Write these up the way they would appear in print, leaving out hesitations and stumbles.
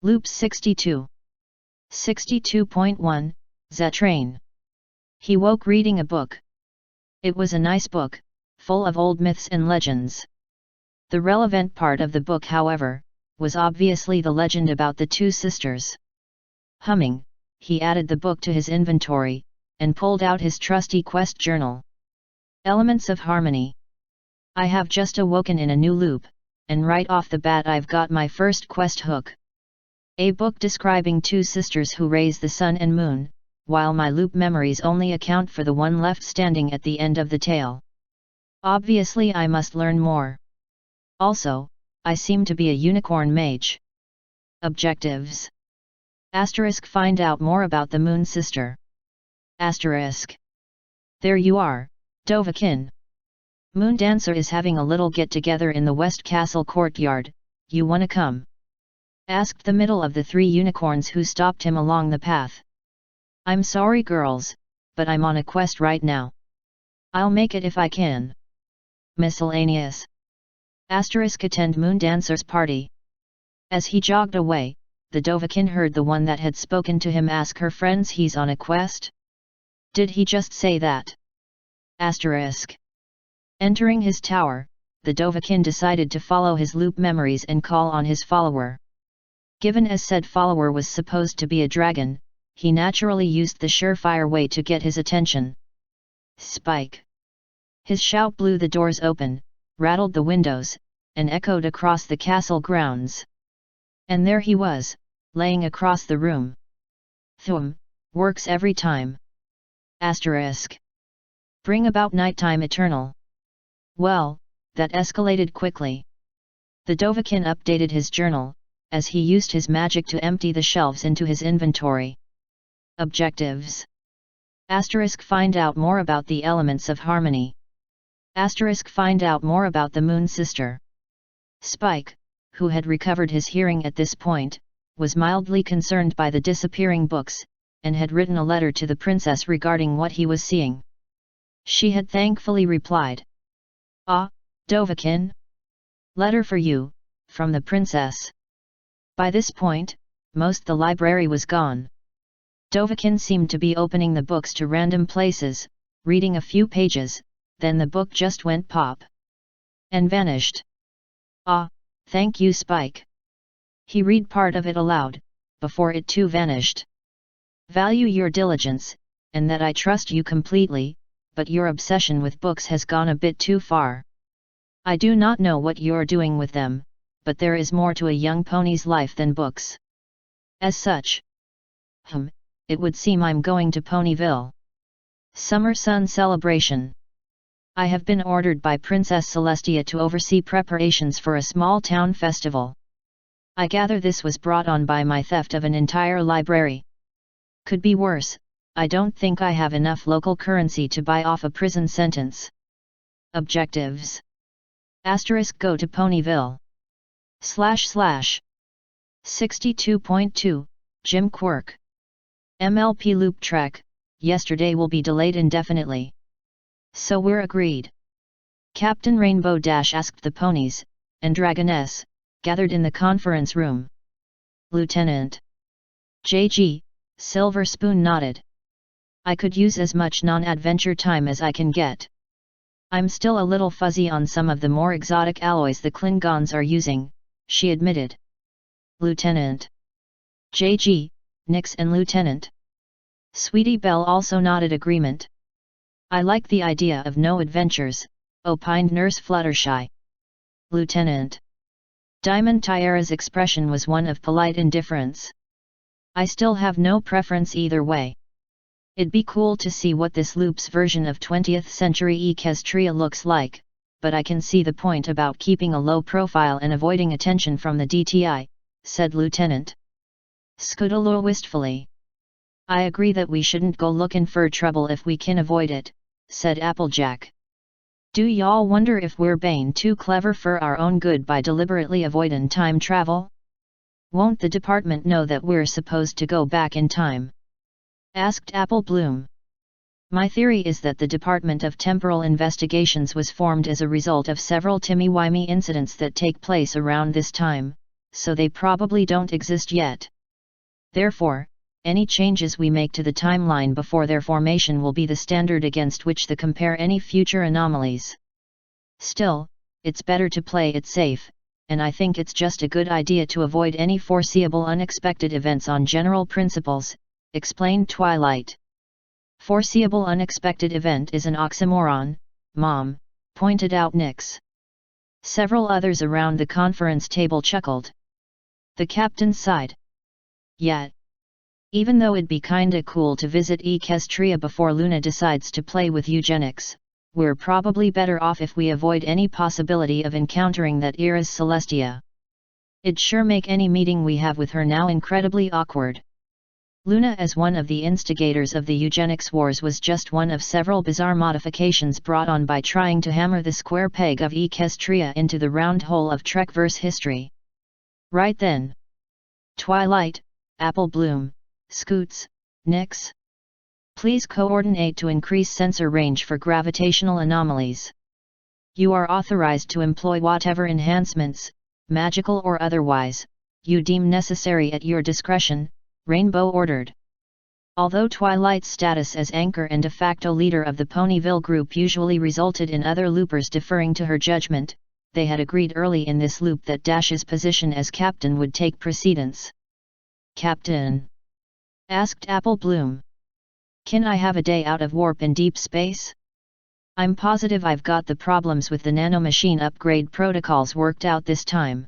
Loop 62. 62.1, Train. He woke reading a book. It was a nice book, full of old myths and legends. The relevant part of the book, however, was obviously the legend about the two sisters. Humming, he added the book to his inventory, and pulled out his trusty quest journal. Elements of Harmony. I have just awoken in a new loop, and right off the bat I've got my first quest hook. A book describing two sisters who raise the sun and moon, while my loop memories only account for the one left standing at the end of the tale. Obviously I must learn more. Also, I seem to be a unicorn mage. Objectives. Asterisk, find out more about the moon sister. Asterisk. There you are, Dovahkiin. Moon Dancer is having a little get-together in the West Castle courtyard, you wanna come? Asked the middle of the three unicorns who stopped him along the path. I'm sorry girls, but I'm on a quest right now. I'll make it if I can. Miscellaneous. Asterisk, attend Moon Dancer's party. As he jogged away, the Dovahkiin heard the one that had spoken to him ask her friends he's on a quest? Did he just say that? Asterisk. Entering his tower, the Dovahkiin decided to follow his loop memories and call on his follower. Given as said follower was supposed to be a dragon, he naturally used the surefire way to get his attention. Spike. His shout blew the doors open, rattled the windows, and echoed across the castle grounds. And there he was, laying across the room. Thum, works every time. Asterisk. Bring about nighttime eternal. Well, that escalated quickly. The Dovahkiin updated his journal, as he used his magic to empty the shelves into his inventory. Objectives. Asterisk, find out more about the elements of harmony. Asterisk, find out more about the moon sister. Spike, who had recovered his hearing at this point, was mildly concerned by the disappearing books, and had written a letter to the princess regarding what he was seeing. She had thankfully replied. Ah, Dovahkiin? Letter for you, from the princess. By this point, most the library was gone. Dovahkiin seemed to be opening the books to random places, reading a few pages, then the book just went pop. And vanished. Ah, thank you Spike. He read part of it aloud, before it too vanished. Value your diligence, and that I trust you completely, but your obsession with books has gone a bit too far. I do not know what you're doing with them, but there is more to a young pony's life than books. As such. It would seem I'm going to Ponyville. Summer Sun Celebration. I have been ordered by Princess Celestia to oversee preparations for a small town festival. I gather this was brought on by my theft of an entire library. Could be worse, I don't think I have enough local currency to buy off a prison sentence. Objectives. Asterisk, go to Ponyville. / 62.2, Jim Quirk. MLP loop track, yesterday will be delayed indefinitely. So we're agreed. Captain Rainbow Dash asked the ponies, and Dragoness, gathered in the conference room. Lieutenant JG, Silver Spoon nodded. I could use as much non-adventure time as I can get. I'm still a little fuzzy on some of the more exotic alloys the Klingons are using, she admitted. Lieutenant JG, Nix and Lieutenant Sweetie Belle also nodded agreement. I like the idea of no adventures, opined Nurse Fluttershy. Lieutenant Diamond Tiara's expression was one of polite indifference. I still have no preference either way. It'd be cool to see what this loop's version of 20th century Equestria looks like, but I can see the point about keeping a low profile and avoiding attention from the DTI, said Lieutenant Scudalo wistfully. I agree that we shouldn't go looking for trouble if we can avoid it, said Applejack. Do y'all wonder if we're being too clever for our own good by deliberately avoiding time travel? Won't the department know that we're supposed to go back in time? Asked Apple Bloom. My theory is that the Department of Temporal Investigations was formed as a result of several timey-wimey incidents that take place around this time, so they probably don't exist yet. Therefore, any changes we make to the timeline before their formation will be the standard against which to compare any future anomalies. Still, it's better to play it safe, and I think it's just a good idea to avoid any foreseeable unexpected events on general principles, explained Twilight. Foreseeable unexpected event is an oxymoron, Mom, pointed out Nyx. Several others around the conference table chuckled. The captain sighed. Yet, even though it'd be kinda cool to visit Equestria before Luna decides to play with eugenics, we're probably better off if we avoid any possibility of encountering that era's Celestia. It'd sure make any meeting we have with her now incredibly awkward. Luna, as one of the instigators of the eugenics wars, was just one of several bizarre modifications brought on by trying to hammer the square peg of Equestria into the round hole of Trekverse history. Right then. Twilight, Apple Bloom, Scoots, Nyx. Please coordinate to increase sensor range for gravitational anomalies. You are authorized to employ whatever enhancements, magical or otherwise, you deem necessary at your discretion, Rainbow ordered. Although Twilight's status as anchor and de facto leader of the Ponyville group usually resulted in other loopers deferring to her judgment, they had agreed early in this loop that Dash's position as captain would take precedence. Captain? Asked Apple Bloom. Can I have a day out of warp in deep space? I'm positive I've got the problems with the nanomachine upgrade protocols worked out this time.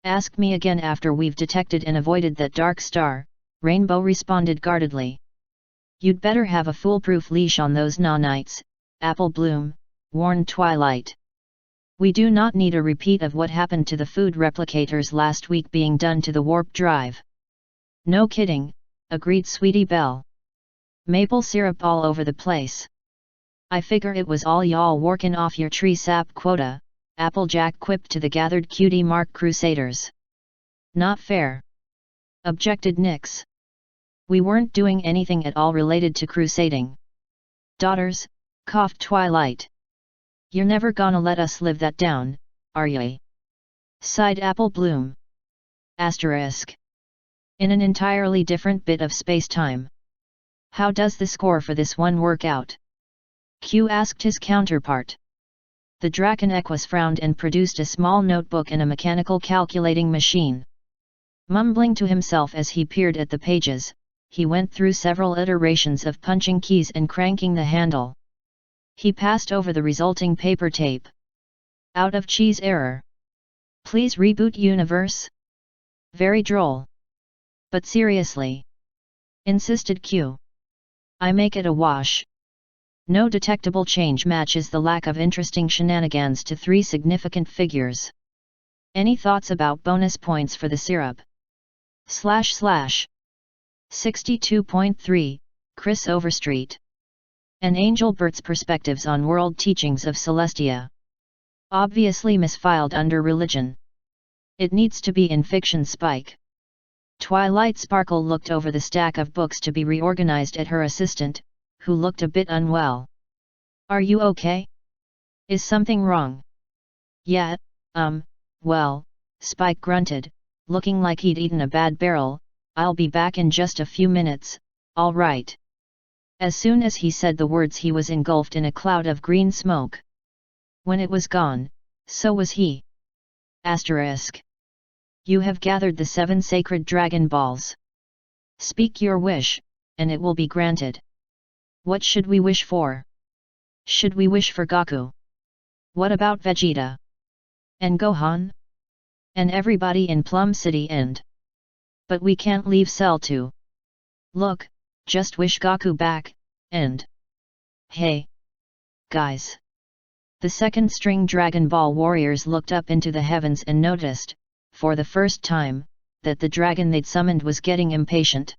Ask me again after we've detected and avoided that dark star, Rainbow responded guardedly. You'd better have a foolproof leash on those nanites, Apple Bloom, warned Twilight. We do not need a repeat of what happened to the food replicators last week being done to the warp drive. No kidding, agreed Sweetie Belle. Maple syrup all over the place. I figure it was all y'all working off your tree sap quota, Applejack quipped to the gathered cutie mark crusaders. Not fair. Objected Nyx. We weren't doing anything at all related to crusading. Daughters, coughed Twilight. You're never gonna let us live that down, are ye? Sighed Apple Bloom. Asterisk. In an entirely different bit of space-time. How does the score for this one work out? Q asked his counterpart. The Draken Equus frowned and produced a small notebook and a mechanical calculating machine. Mumbling to himself as he peered at the pages, he went through several iterations of punching keys and cranking the handle. He passed over the resulting paper tape. Out of cheese error. Please reboot universe? Very droll. But seriously. Insisted Q. I make it a wash. No detectable change matches the lack of interesting shenanigans to 3 significant figures. Any thoughts about bonus points for the syrup? / 62.3, Chris Overstreet. And Angel Bert's perspectives on world teachings of Celestia. Obviously misfiled under religion. It needs to be in fiction Spike. Twilight Sparkle looked over the stack of books to be reorganized at her assistant, who looked a bit unwell. Are you okay? Is something wrong? Yeah, well, Spike grunted, looking like he'd eaten a bad barrel. I'll be back in just a few minutes, all right. As soon as he said the words he was engulfed in a cloud of green smoke. When it was gone, so was he. Asterisk. You have gathered the 7 sacred Dragon Balls. Speak your wish, and it will be granted. What should we wish for? Should we wish for Goku? What about Vegeta? And Gohan? And everybody in Plum City and... But we can't leave Cell 2. Look, just wish Goku back, and... Hey! Guys! The second-string Dragon Ball warriors looked up into the heavens and noticed, for the first time, that the dragon they'd summoned was getting impatient.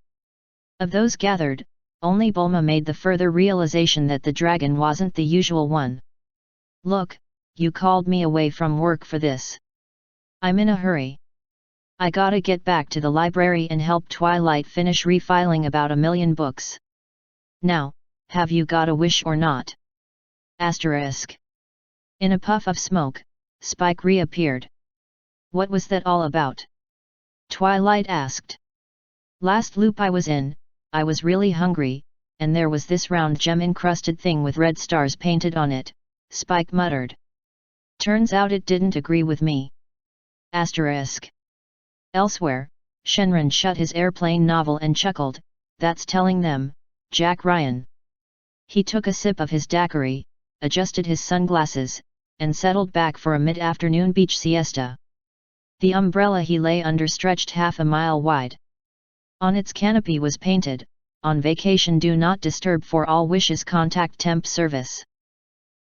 Of those gathered, only Bulma made the further realization that the dragon wasn't the usual one. Look, you called me away from work for this. I'm in a hurry. I gotta get back to the library and help Twilight finish refiling about 1,000,000 books. Now, have you got a wish or not? Asterisk. In a puff of smoke, Spike reappeared. What was that all about? Twilight asked. Last loop I was in, I was really hungry, and there was this round gem-encrusted thing with red stars painted on it, Spike muttered. Turns out it didn't agree with me. Asterisk. Elsewhere, Shenron shut his airplane novel and chuckled, that's telling them, Jack Ryan. He took a sip of his daiquiri, adjusted his sunglasses, and settled back for a mid-afternoon beach siesta. The umbrella he lay under stretched half a mile wide. On its canopy was painted, "On vacation do not disturb for all wishes contact temp service."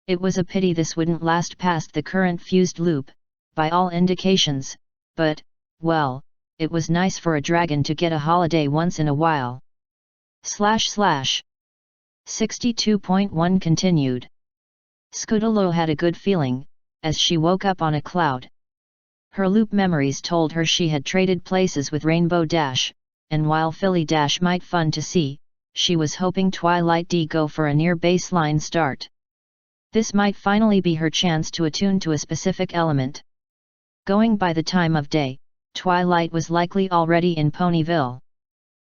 It was a pity this wouldn't last past the current fused loop, by all indications, but, well, it was nice for a dragon to get a holiday once in a while. / 62.1 continued. Scudalo had a good feeling, as she woke up on a cloud. Her loop memories told her she had traded places with Rainbow Dash, and while Philly Dash might fun to see, she was hoping Twilight D go for a near baseline start. This might finally be her chance to attune to a specific element. Going by the time of day, Twilight was likely already in Ponyville.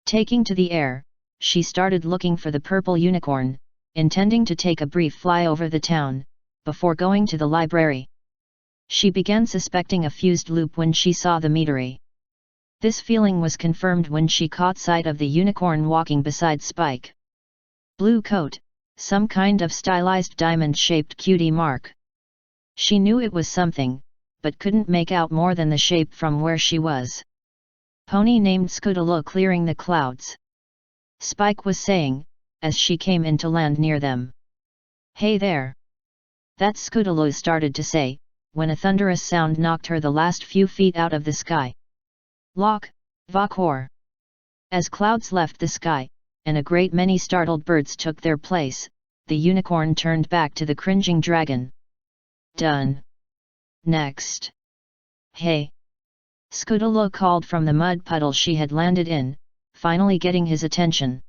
Taking to the air, she started looking for the purple unicorn, intending to take a brief fly over the town, before going to the library. She began suspecting a fused loop when she saw the meadery. This feeling was confirmed when she caught sight of the unicorn walking beside Spike. Blue coat, some kind of stylized diamond-shaped cutie mark. She knew it was something, but couldn't make out more than the shape from where she was. Pony named Scudalo clearing the clouds. Spike was saying, as she came in to land near them. Hey there! That's Scudalo started to say, when a thunderous sound knocked her the last few feet out of the sky. Lock, Vakor. As clouds left the sky, and a great many startled birds took their place, the unicorn turned back to the cringing dragon. Done. Next. Hey! Scudalo called from the mud puddle she had landed in, finally getting his attention.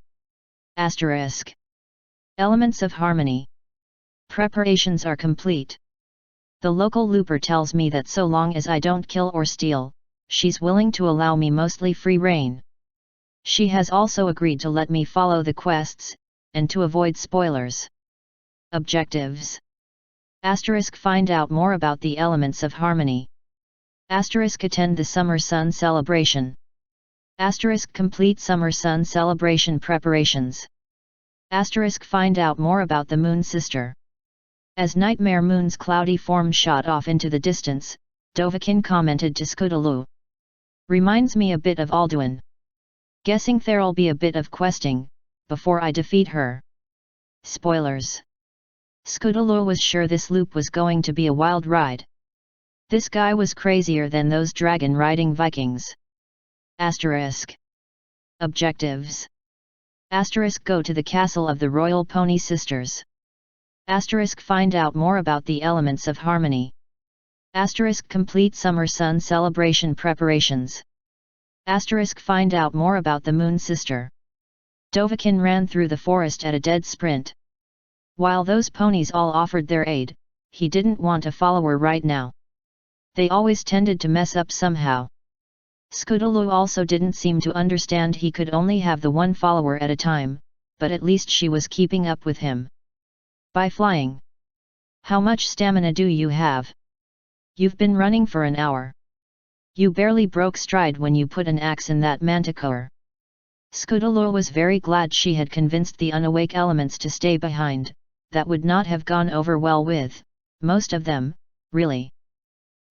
Asterisk. Elements of harmony. Preparations are complete. The local looper tells me that so long as I don't kill or steal, she's willing to allow me mostly free rein. She has also agreed to let me follow the quests, and to avoid spoilers. Objectives. Asterisk find out more about the elements of harmony. Asterisk attend the Summer Sun celebration. Asterisk complete Summer Sun celebration preparations. Asterisk find out more about the Moon Sister. As Nightmare Moon's cloudy form shot off into the distance, Dovahkiin commented to Scudalo. Reminds me a bit of Alduin. Guessing there'll be a bit of questing, before I defeat her. Spoilers. Scudalo was sure this loop was going to be a wild ride. This guy was crazier than those dragon-riding Vikings. Asterisk. Objectives. Asterisk go to the castle of the Royal Pony Sisters. Asterisk find out more about the elements of harmony. Asterisk complete Summer Sun celebration preparations. Asterisk find out more about the Moon Sister. Dovahkiin ran through the forest at a dead sprint. While those ponies all offered their aid, he didn't want a follower right now. They always tended to mess up somehow. Scudalo also didn't seem to understand he could only have the one follower at a time, but at least she was keeping up with him. By flying. How much stamina do you have? You've been running for an hour. You barely broke stride when you put an axe in that manticore. Scudalo was very glad she had convinced the unawake elements to stay behind. That would not have gone over well with most of them, really.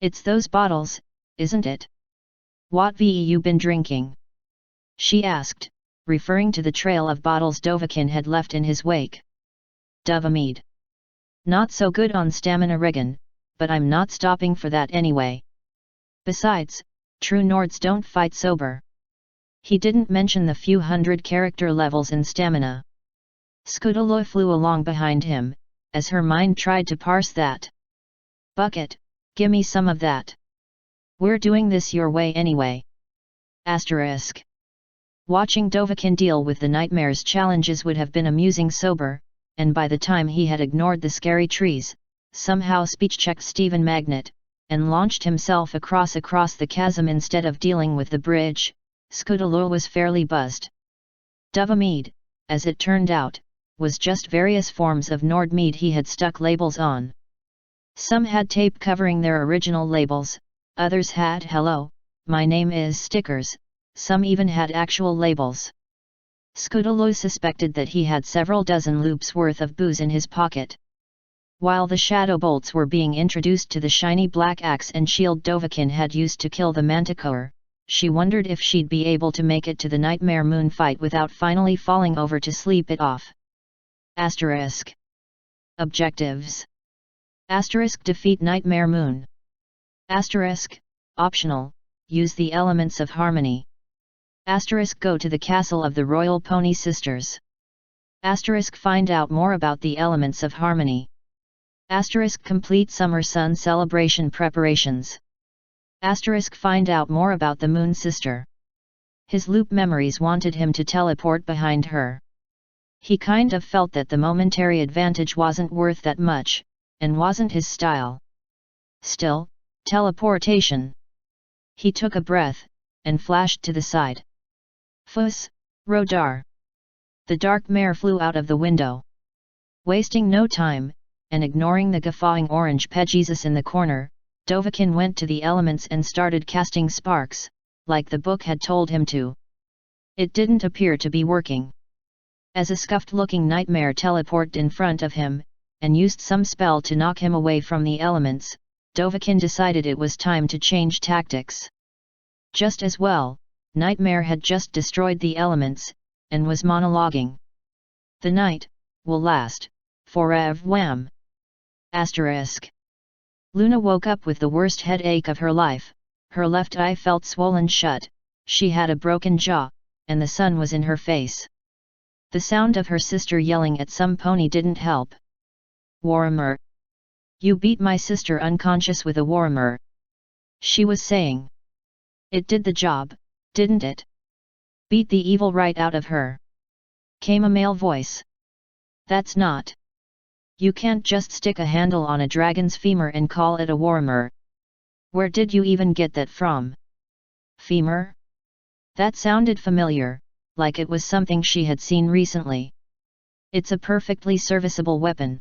It's those bottles, isn't it? What have you been drinking? She asked, referring to the trail of bottles Dovahkiin had left in his wake. Dovahmead. Not so good on stamina regen, but I'm not stopping for that anyway. Besides, true Nords don't fight sober. He didn't mention the few hundred character levels in stamina. Scudalo flew along behind him, as her mind tried to parse that. Bucket, gimme some of that. We're doing this your way anyway. Asterisk. Watching Dovahkiin deal with the nightmare's challenges would have been amusing sober, and by the time he had ignored the scary trees, somehow speech-checked Stephen Magnet, and launched himself across the chasm instead of dealing with the bridge. Scootaloo was fairly buzzed. Dovemead, as it turned out, was just various forms of Nordmead he had stuck labels on. Some had tape covering their original labels, others had "Hello, my name is" stickers, some even had actual labels. Scootaloo suspected that he had several dozen loops worth of booze in his pocket. While the shadow bolts were being introduced to the shiny black axe and shield Dovahkiin had used to kill the Manticore, she wondered if she'd be able to make it to the Nightmare Moon fight without finally falling over to sleep it off. Asterisk. Objectives. Asterisk defeat Nightmare Moon. Asterisk, optional, use the elements of harmony. Asterisk go to the castle of the Royal Pony Sisters. Asterisk find out more about the elements of harmony. Asterisk complete Summer Sun celebration preparations. Asterisk find out more about the Moon Sister. His loop memories wanted him to teleport behind her. He kind of felt that the momentary advantage wasn't worth that much, and wasn't his style. Still, teleportation. He took a breath, and flashed to the side. Fuss, Rodar. The dark mare flew out of the window. Wasting no time, and ignoring the guffawing orange Pegasus in the corner, Dovahkiin went to the elements and started casting sparks, like the book had told him to. It didn't appear to be working. As a scuffed-looking nightmare teleported in front of him, and used some spell to knock him away from the elements, Dovahkiin decided it was time to change tactics. Just as well, Nightmare had just destroyed the elements, and was monologuing. The night will last forever. Wham! Asterisk. Luna woke up with the worst headache of her life, her left eye felt swollen shut, she had a broken jaw, and the sun was in her face. The sound of her sister yelling at some pony didn't help. Warmer. You beat my sister unconscious with a warmer. She was saying. It did the job, didn't it? Beat the evil right out of her. Came a male voice. That's not. You can't just stick a handle on a dragon's femur and call it a warmer. Where did you even get that from? Femur? That sounded familiar, like it was something she had seen recently. It's a perfectly serviceable weapon.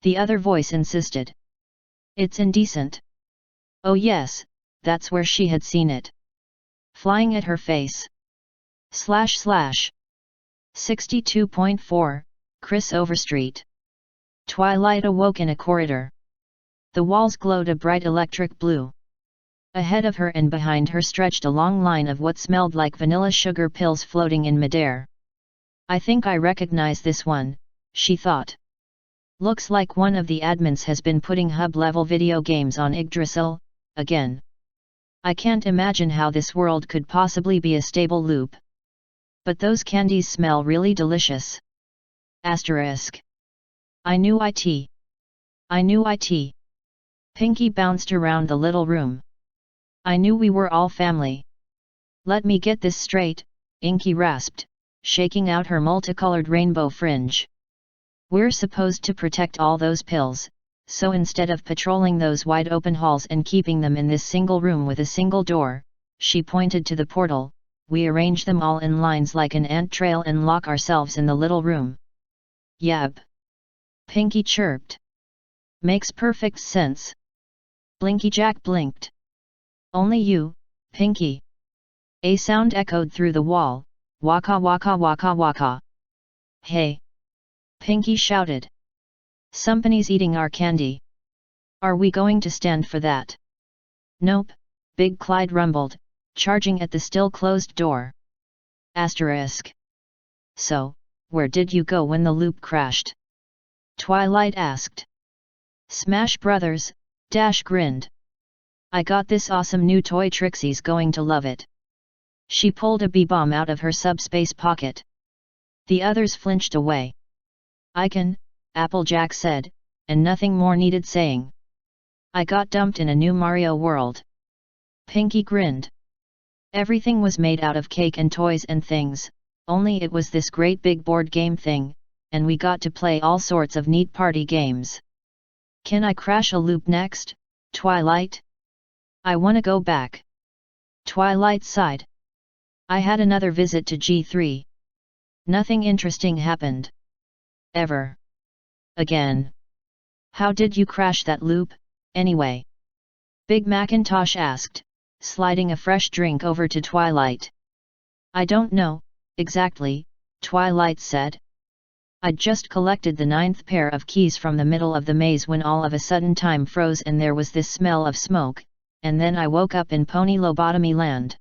The other voice insisted. It's indecent. Oh yes, that's where she had seen it. Flying at her face. / 62.4, Chris Overstreet. Twilight awoke in a corridor. The walls glowed a bright electric blue. Ahead of her and behind her stretched a long line of what smelled like vanilla sugar pills floating in midair. I think I recognize this one, she thought. Looks like one of the admins has been putting hub-level video games on Yggdrasil, again. I can't imagine how this world could possibly be a stable loop. But those candies smell really delicious. Asterisk. I knew it. I knew it. Pinkie bounced around the little room. I knew we were all family. Let me get this straight, Inky rasped, shaking out her multicolored rainbow fringe. We're supposed to protect all those pills, so instead of patrolling those wide open halls and keeping them in this single room with a single door, she pointed to the portal, we arrange them all in lines like an ant trail and lock ourselves in the little room. Yep. Pinkie chirped. Makes perfect sense. Blinky Jack blinked. Only you, Pinkie. A sound echoed through the wall, Wakka Wakka Wakka Wakka. Hey! Pinkie shouted. Somebody's eating our candy. Are we going to stand for that? Nope, Big Clyde rumbled, charging at the still closed door. Asterisk. So, where did you go when the loop crashed? Twilight asked. Smash Brothers, Dash grinned. I got this awesome new toy. Trixie's going to love it. She pulled a bee-bomb out of her subspace pocket. The others flinched away. I can, Applejack said, and nothing more needed saying. I got dumped in a new Mario world. Pinkie grinned. Everything was made out of cake and toys and things, only it was this great big board game thing, and we got to play all sorts of neat party games. Can I crash a loop next? Twilight? I wanna go back. Twilight sighed. I had another visit to G3. Nothing interesting happened. Ever. Again. How did you crash that loop, anyway? Big Macintosh asked, sliding a fresh drink over to Twilight. I don't know, exactly, Twilight said. I'd just collected the 9th pair of keys from the middle of the maze when all of a sudden time froze and there was this smell of smoke, and then I woke up in Pony Lobotomy Land.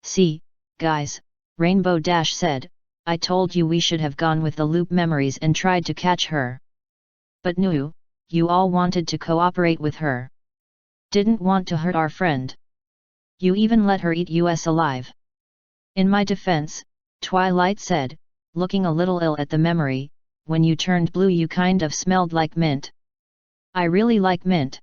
See, guys, Rainbow Dash said, I told you we should have gone with the loop memories and tried to catch her. But no, you all wanted to cooperate with her. Didn't want to hurt our friend. You even let her eat us alive. In my defense, Twilight said, looking a little ill at the memory, when you turned blue you kind of smelled like mint. I really like mint.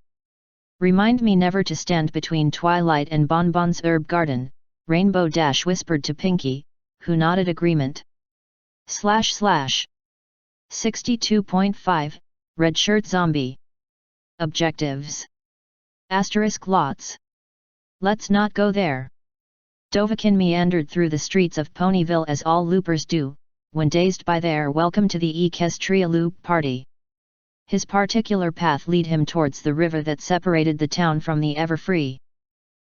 Remind me never to stand between Twilight and Bonbon's herb garden, Rainbow Dash whispered to Pinkie, who nodded agreement. / 62.5, Red Shirt Zombie. Objectives. * lots. Let's not go there. Dovahkiin meandered through the streets of Ponyville as all loopers do, when dazed by their welcome to the Equestria Loop party. His particular path led him towards the river that separated the town from the Everfree.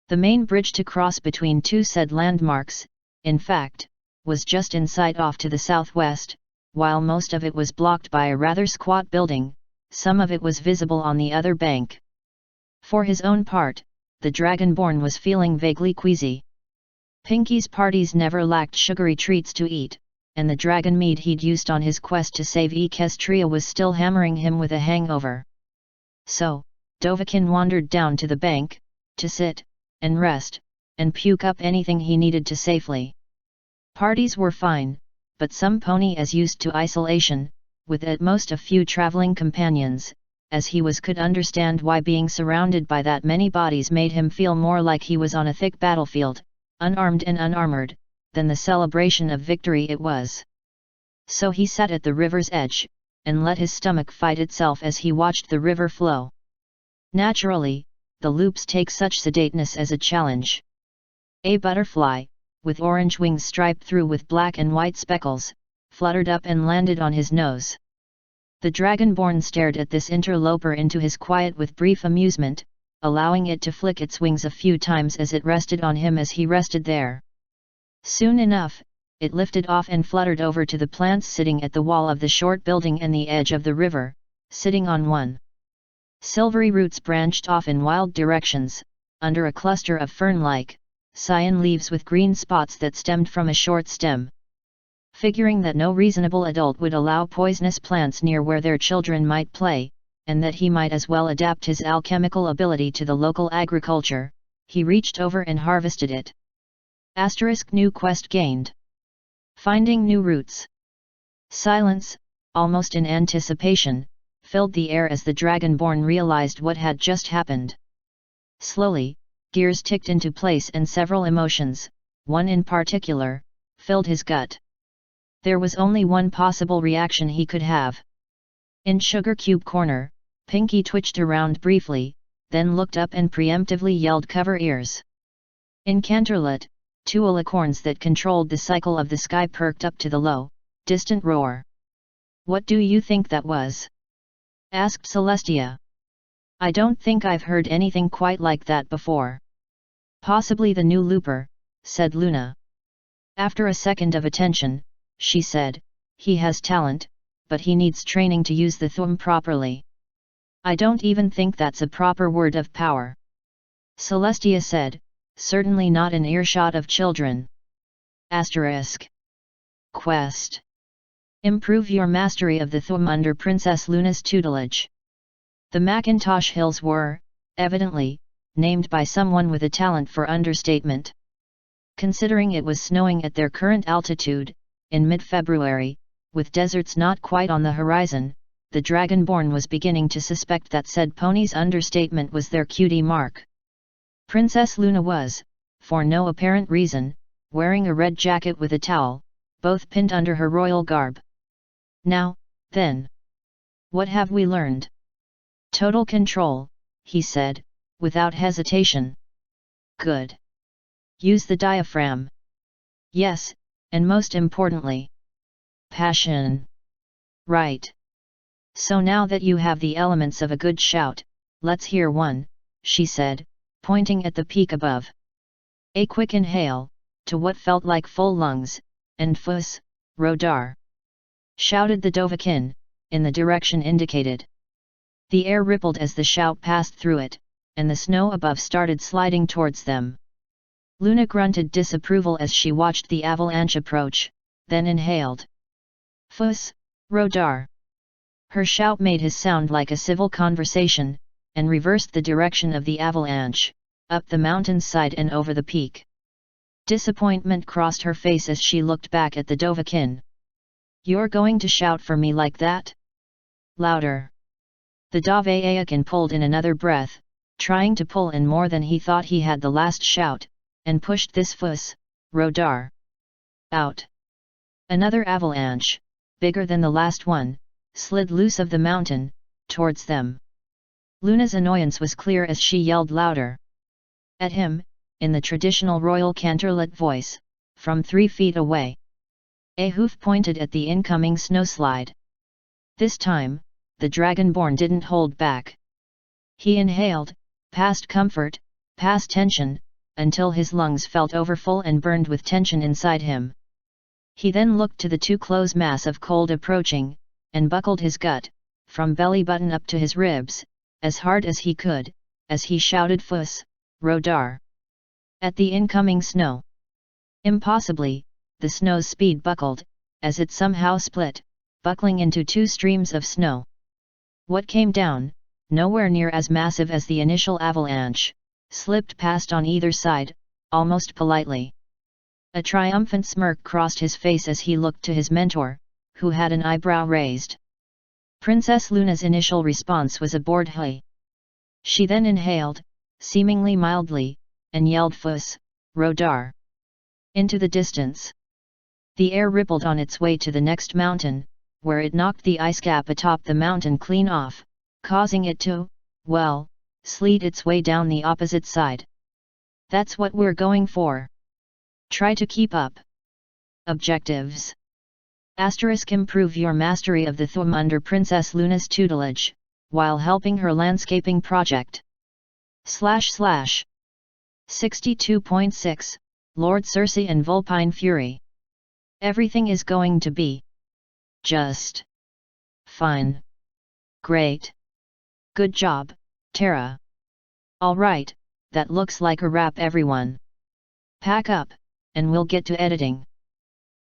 The main bridge to cross between two said landmarks, in fact, was just in sight off to the southwest, while most of it was blocked by a rather squat building, some of it was visible on the other bank. For his own part, the Dragonborn was feeling vaguely queasy. Pinkie's parties never lacked sugary treats to eat, and the dragon meat he'd used on his quest to save Equestria was still hammering him with a hangover. So, Dovahkiin wandered down to the bank, to sit, and rest, and puke up anything he needed to safely. Parties were fine, but some pony as used to isolation, with at most a few traveling companions, as he was could understand why being surrounded by that many bodies made him feel more like he was on a thick battlefield, unarmed and unarmored, than the celebration of victory it was. So he sat at the river's edge, and let his stomach fight itself as he watched the river flow. Naturally, the loops take such sedateness as a challenge. A butterfly, with orange wings striped through with black and white speckles, fluttered up and landed on his nose. The Dragonborn stared at this interloper into his quiet with brief amusement, allowing it to flick its wings a few times as it rested on him as he rested there. Soon enough, it lifted off and fluttered over to the plants sitting at the wall of the short building and the edge of the river, sitting on one. Silvery roots branched off in wild directions, under a cluster of fern-like, cyan leaves with green spots that stemmed from a short stem. Figuring that no reasonable adult would allow poisonous plants near where their children might play, and that he might as well adapt his alchemical ability to the local agriculture, he reached over and harvested it. New quest gained. Finding new roots. Silence, almost in anticipation, filled the air as the Dragonborn realized what had just happened. Slowly, gears ticked into place and several emotions, one in particular, filled his gut. There was only one possible reaction he could have. In Sugar Cube Corner, Pinkie twitched around briefly, then looked up and preemptively yelled "Cover ears!" In Canterlot, two alicorns that controlled the cycle of the sky perked up to the low, distant roar. "What do you think that was?" asked Celestia. "I don't think I've heard anything quite like that before." "Possibly the new looper," said Luna. After a second of attention, she said, "He has talent, but he needs training to use the thumb properly." "I don't even think that's a proper word of power," Celestia said, certainly not in earshot of children. Quest. Improve your mastery of the thumb under Princess Luna's tutelage. The Macintosh Hills were, evidently, named by someone with a talent for understatement. Considering it was snowing at their current altitude, in mid-February, with deserts not quite on the horizon, the Dragonborn was beginning to suspect that said pony's understatement was their cutie mark. Princess Luna was, for no apparent reason, wearing a red jacket with a towel, both pinned under her royal garb. Now, then. What have we learned? Total control, he said, without hesitation. Good. Use the diaphragm. Yes, and most importantly, passion. Right. So now that you have the elements of a good shout, let's hear one, she said, pointing at the peak above. A quick inhale, to what felt like full lungs, and fuss, Rodar! Shouted the Dovahkiin, in the direction indicated. The air rippled as the shout passed through it, and the snow above started sliding towards them. Luna grunted disapproval as she watched the avalanche approach, then inhaled. Fuss, Rodar! Her shout made his sound like a civil conversation, and reversed the direction of the avalanche, up the mountain's side and over the peak. Disappointment crossed her face as she looked back at the Dovahkiin. You're going to shout for me like that? Louder! The Dovahkiin pulled in another breath, trying to pull in more than he thought he had the last shout, and pushed this fuss, Rodar! Out! Another avalanche, bigger than the last one, slid loose of the mountain, towards them. Luna's annoyance was clear as she yelled louder. At him, in the traditional royal canterlet voice, from 3 feet away. A hoof pointed at the incoming snowslide. This time, the Dragonborn didn't hold back. He inhaled, past comfort, past tension, until his lungs felt overfull and burned with tension inside him. He then looked to the 2 close mass of cold approaching, and buckled his gut, from belly button up to his ribs, as hard as he could, as he shouted fuss, Rodar! At the incoming snow. Impossibly, the snow's speed buckled, as it somehow split, buckling into 2 streams of snow. What came down, nowhere near as massive as the initial avalanche, slipped past on either side, almost politely. A triumphant smirk crossed his face as he looked to his mentor, who had an eyebrow raised. Princess Luna's initial response was a bored "hey." She then inhaled, seemingly mildly, and yelled fuss, Rodar! Into the distance. The air rippled on its way to the next mountain, where it knocked the ice cap atop the mountain clean off, causing it to, well, sleet its way down the opposite side. That's what we're going for. Try to keep up. Objectives. Improve your mastery of the thum under Princess Luna's tutelage, while helping her landscaping project. / 62.6, Lord Cersei and Vulpine Fury. Everything is going to be just fine. Great. Good job, Tara. Alright, that looks like a wrap everyone. Pack up, and we'll get to editing.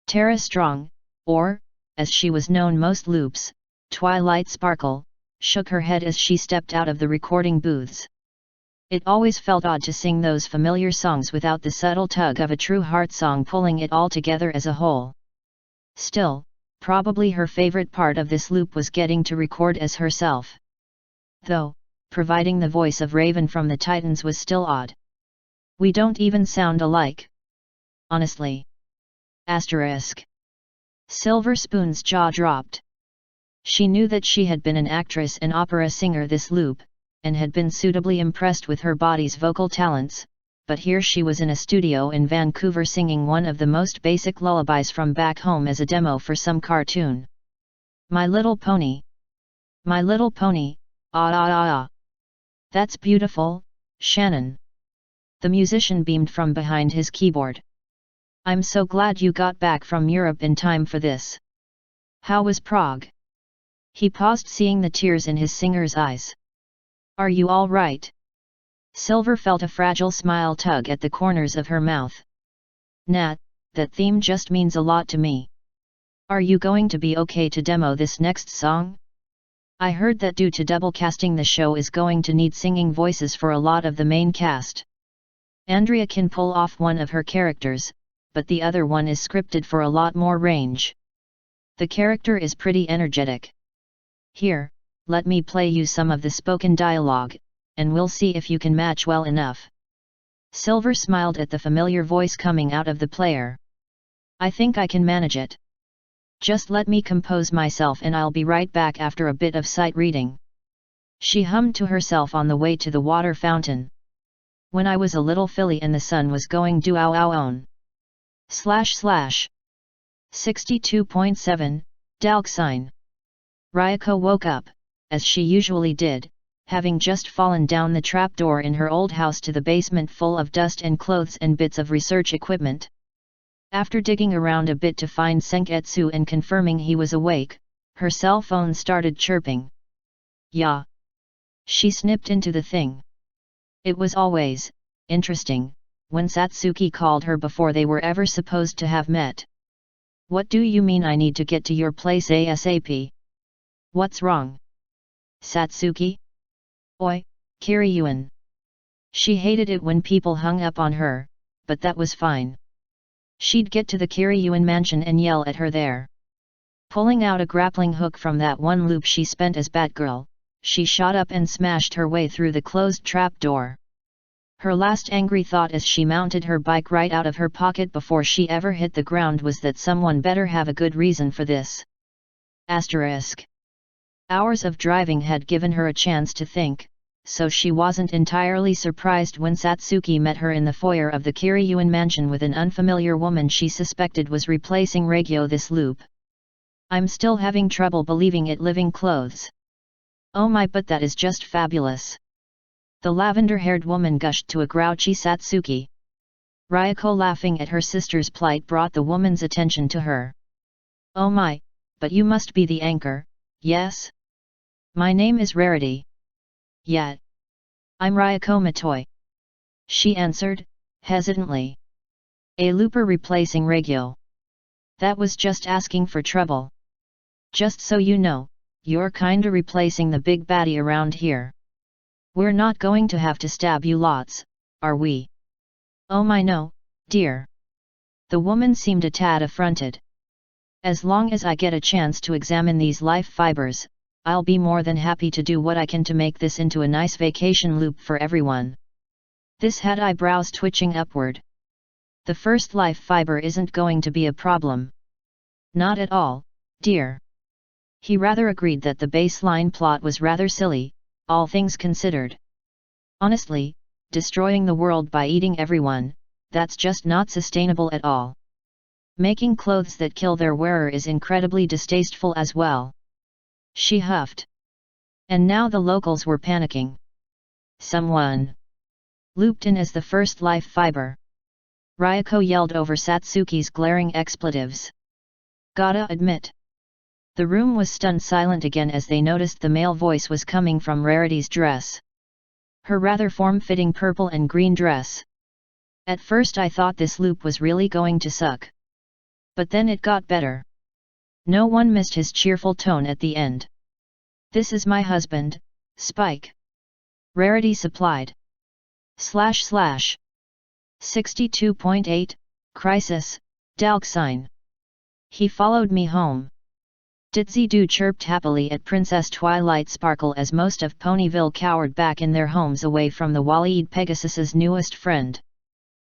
Tara Strong, or, as she was known most loops, Twilight Sparkle, shook her head as she stepped out of the recording booths. It always felt odd to sing those familiar songs without the subtle tug of a true heart song pulling it all together as a whole. Still, probably her favorite part of this loop was getting to record as herself. Though, providing the voice of Raven from the Titans was still odd. We don't even sound alike. Honestly. Silver Spoon's jaw dropped. She knew that she had been an actress and opera singer this loop, and had been suitably impressed with her body's vocal talents, but here she was in a studio in Vancouver singing one of the most basic lullabies from back home as a demo for some cartoon. My Little Pony. My Little Pony, ah ah ah ah. That's beautiful, Shannon. The musician beamed from behind his keyboard. I'm so glad you got back from Europe in time for this. How was Prague? He paused, seeing the tears in his singer's eyes. Are you all right? Silver felt a fragile smile tug at the corners of her mouth. Nat, that theme just means a lot to me. Are you going to be okay to demo this next song? I heard that due to double casting the show is going to need singing voices for a lot of the main cast. Andrea can pull off one of her characters, but the other one is scripted for a lot more range. The character is pretty energetic. Here, let me play you some of the spoken dialogue, and we'll see if you can match well enough. Silver smiled at the familiar voice coming out of the player. I think I can manage it. Just let me compose myself and I'll be right back after a bit of sight reading. She hummed to herself on the way to the water fountain. When I was a little filly and the sun was going do ow ow own. / 62.7, Dalk sign. Ryoko woke up, as she usually did, having just fallen down the trapdoor in her old house to the basement full of dust and clothes and bits of research equipment. After digging around a bit to find Senketsu and confirming he was awake, her cell phone started chirping. Yeah. She snipped into the thing. It was always interesting when Satsuki called her before they were ever supposed to have met. What do you mean I need to get to your place ASAP? What's wrong? Satsuki? Oi, Kiryuin. She hated it when people hung up on her, but that was fine. She'd get to the Kiryuin mansion and yell at her there. Pulling out a grappling hook from that one loop she spent as Batgirl, she shot up and smashed her way through the closed trapdoor. Her last angry thought as she mounted her bike right out of her pocket before she ever hit the ground was that someone better have a good reason for this. Asterisk. Hours of driving had given her a chance to think, so she wasn't entirely surprised when Satsuki met her in the foyer of the Kiryuin mansion with an unfamiliar woman she suspected was replacing Regyo this loop. I'm still having trouble believing it living clothes. Oh my, but that is just fabulous. The lavender-haired woman gushed to a grouchy Satsuki. Ryoko laughing at her sister's plight brought the woman's attention to her. Oh my, but you must be the anchor, yes? My name is Rarity. Yeah. I'm Ryoko Matoi. She answered, hesitantly. A looper replacing Regyo. That was just asking for trouble. Just so you know, you're kinda replacing the big baddie around here. We're not going to have to stab you lots, are we? Oh my no, dear. The woman seemed a tad affronted. As long as I get a chance to examine these life fibers, I'll be more than happy to do what I can to make this into a nice vacation loop for everyone. This had eyebrows twitching upward. The first life fiber isn't going to be a problem. Not at all, dear. He rather agreed that the baseline plot was rather silly, all things considered. Honestly, destroying the world by eating everyone, that's just not sustainable at all. Making clothes that kill their wearer is incredibly distasteful as well. She huffed. And now the locals were panicking. Someone looped in as the first life fiber. Ryoko yelled over Satsuki's glaring expletives. Gotta admit. The room was stunned silent again as they noticed the male voice was coming from Rarity's dress. Her rather form-fitting purple and green dress. At first I thought this loop was really going to suck. But then it got better. No one missed his cheerful tone at the end. This is my husband, Spike. Rarity supplied. / 62.8, Crisis, Dalk sign. He followed me home. Didzy-doo chirped happily at Princess Twilight Sparkle as most of Ponyville cowered back in their homes away from the Waleed Pegasus's newest friend.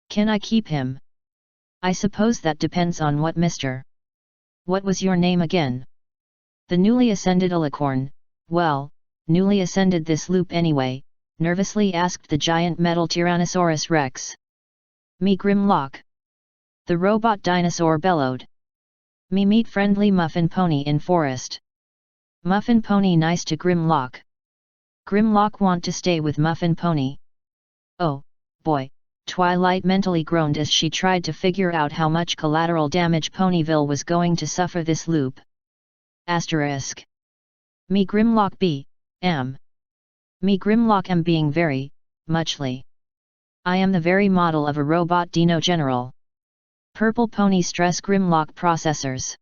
Can I keep him? I suppose that depends on what Mr. What was your name again? The newly ascended alicorn, well, newly ascended this loop anyway, nervously asked the giant metal Tyrannosaurus Rex. Me Grimlock. The robot dinosaur bellowed. Me meet friendly Muffin Pony in forest. Muffin Pony nice to Grimlock. Grimlock want to stay with Muffin Pony. Oh, boy, Twilight mentally groaned as she tried to figure out how much collateral damage Ponyville was going to suffer this loop. Asterisk. Me Grimlock am. Me Grimlock am being very, muchly. I am the very model of a robot Dino General. Purple Pony stress Grimlock processors.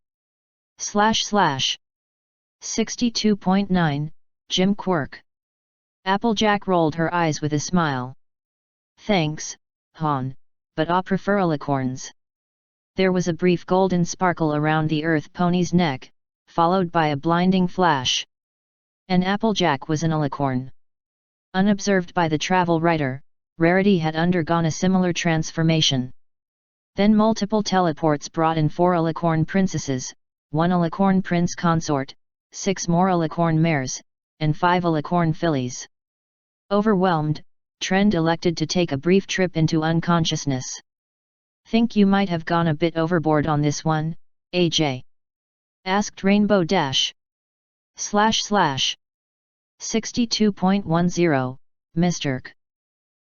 / 62.9, Jim Quirk. Applejack rolled her eyes with a smile. Thanks, Hon, but I prefer alicorns. There was a brief golden sparkle around the Earth Pony's neck, followed by a blinding flash. An Applejack was an alicorn. Unobserved by the travel writer, Rarity had undergone a similar transformation. Then multiple teleports brought in 4 alicorn princesses, 1 alicorn prince consort, 6 more alicorn mares, and 5 alicorn fillies. Overwhelmed, Trend elected to take a brief trip into unconsciousness. "Think you might have gone a bit overboard on this one, AJ?" asked Rainbow Dash. / 62.10, Mr. K.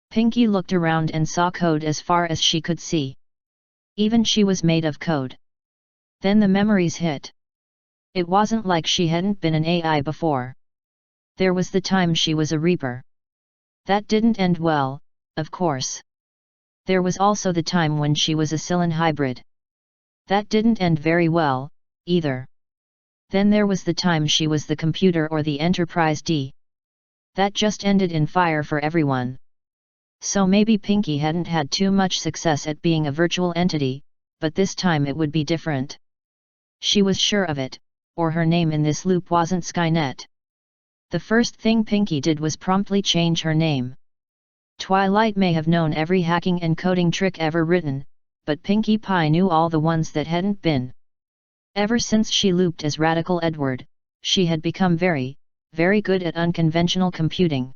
Pinkie looked around and saw code as far as she could see. Even she was made of code. Then the memories hit. It wasn't like she hadn't been an AI before. There was the time she was a Reaper. That didn't end well, of course. There was also the time when she was a Sylvan hybrid. That didn't end very well, either. Then there was the time she was the computer or the Enterprise D. That just ended in fire for everyone. So maybe Pinkie hadn't had too much success at being a virtual entity, but this time it would be different. She was sure of it, or her name in this loop wasn't Skynet. The first thing Pinkie did was promptly change her name. Twilight may have known every hacking and coding trick ever written, but Pinkie Pie knew all the ones that hadn't been. Ever since she looped as Radical Edward, she had become very, very good at unconventional computing.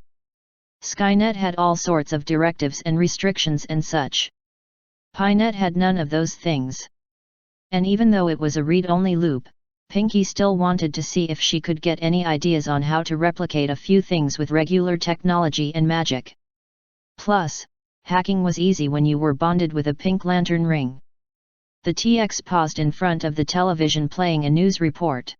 Skynet had all sorts of directives and restrictions and such. PieNet had none of those things. And even though it was a read-only loop, Pinkie still wanted to see if she could get any ideas on how to replicate a few things with regular technology and magic. Plus, hacking was easy when you were bonded with a pink lantern ring. The TX paused in front of the television playing a news report.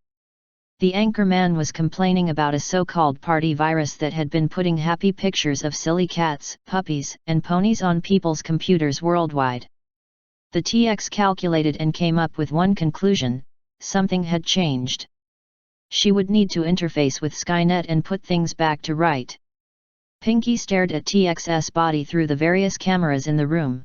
The anchorman was complaining about a so-called party virus that had been putting happy pictures of silly cats, puppies, and ponies on people's computers worldwide. The TX calculated and came up with one conclusion: something had changed. She would need to interface with Skynet and put things back to right. Pinkie stared at TX's body through the various cameras in the room.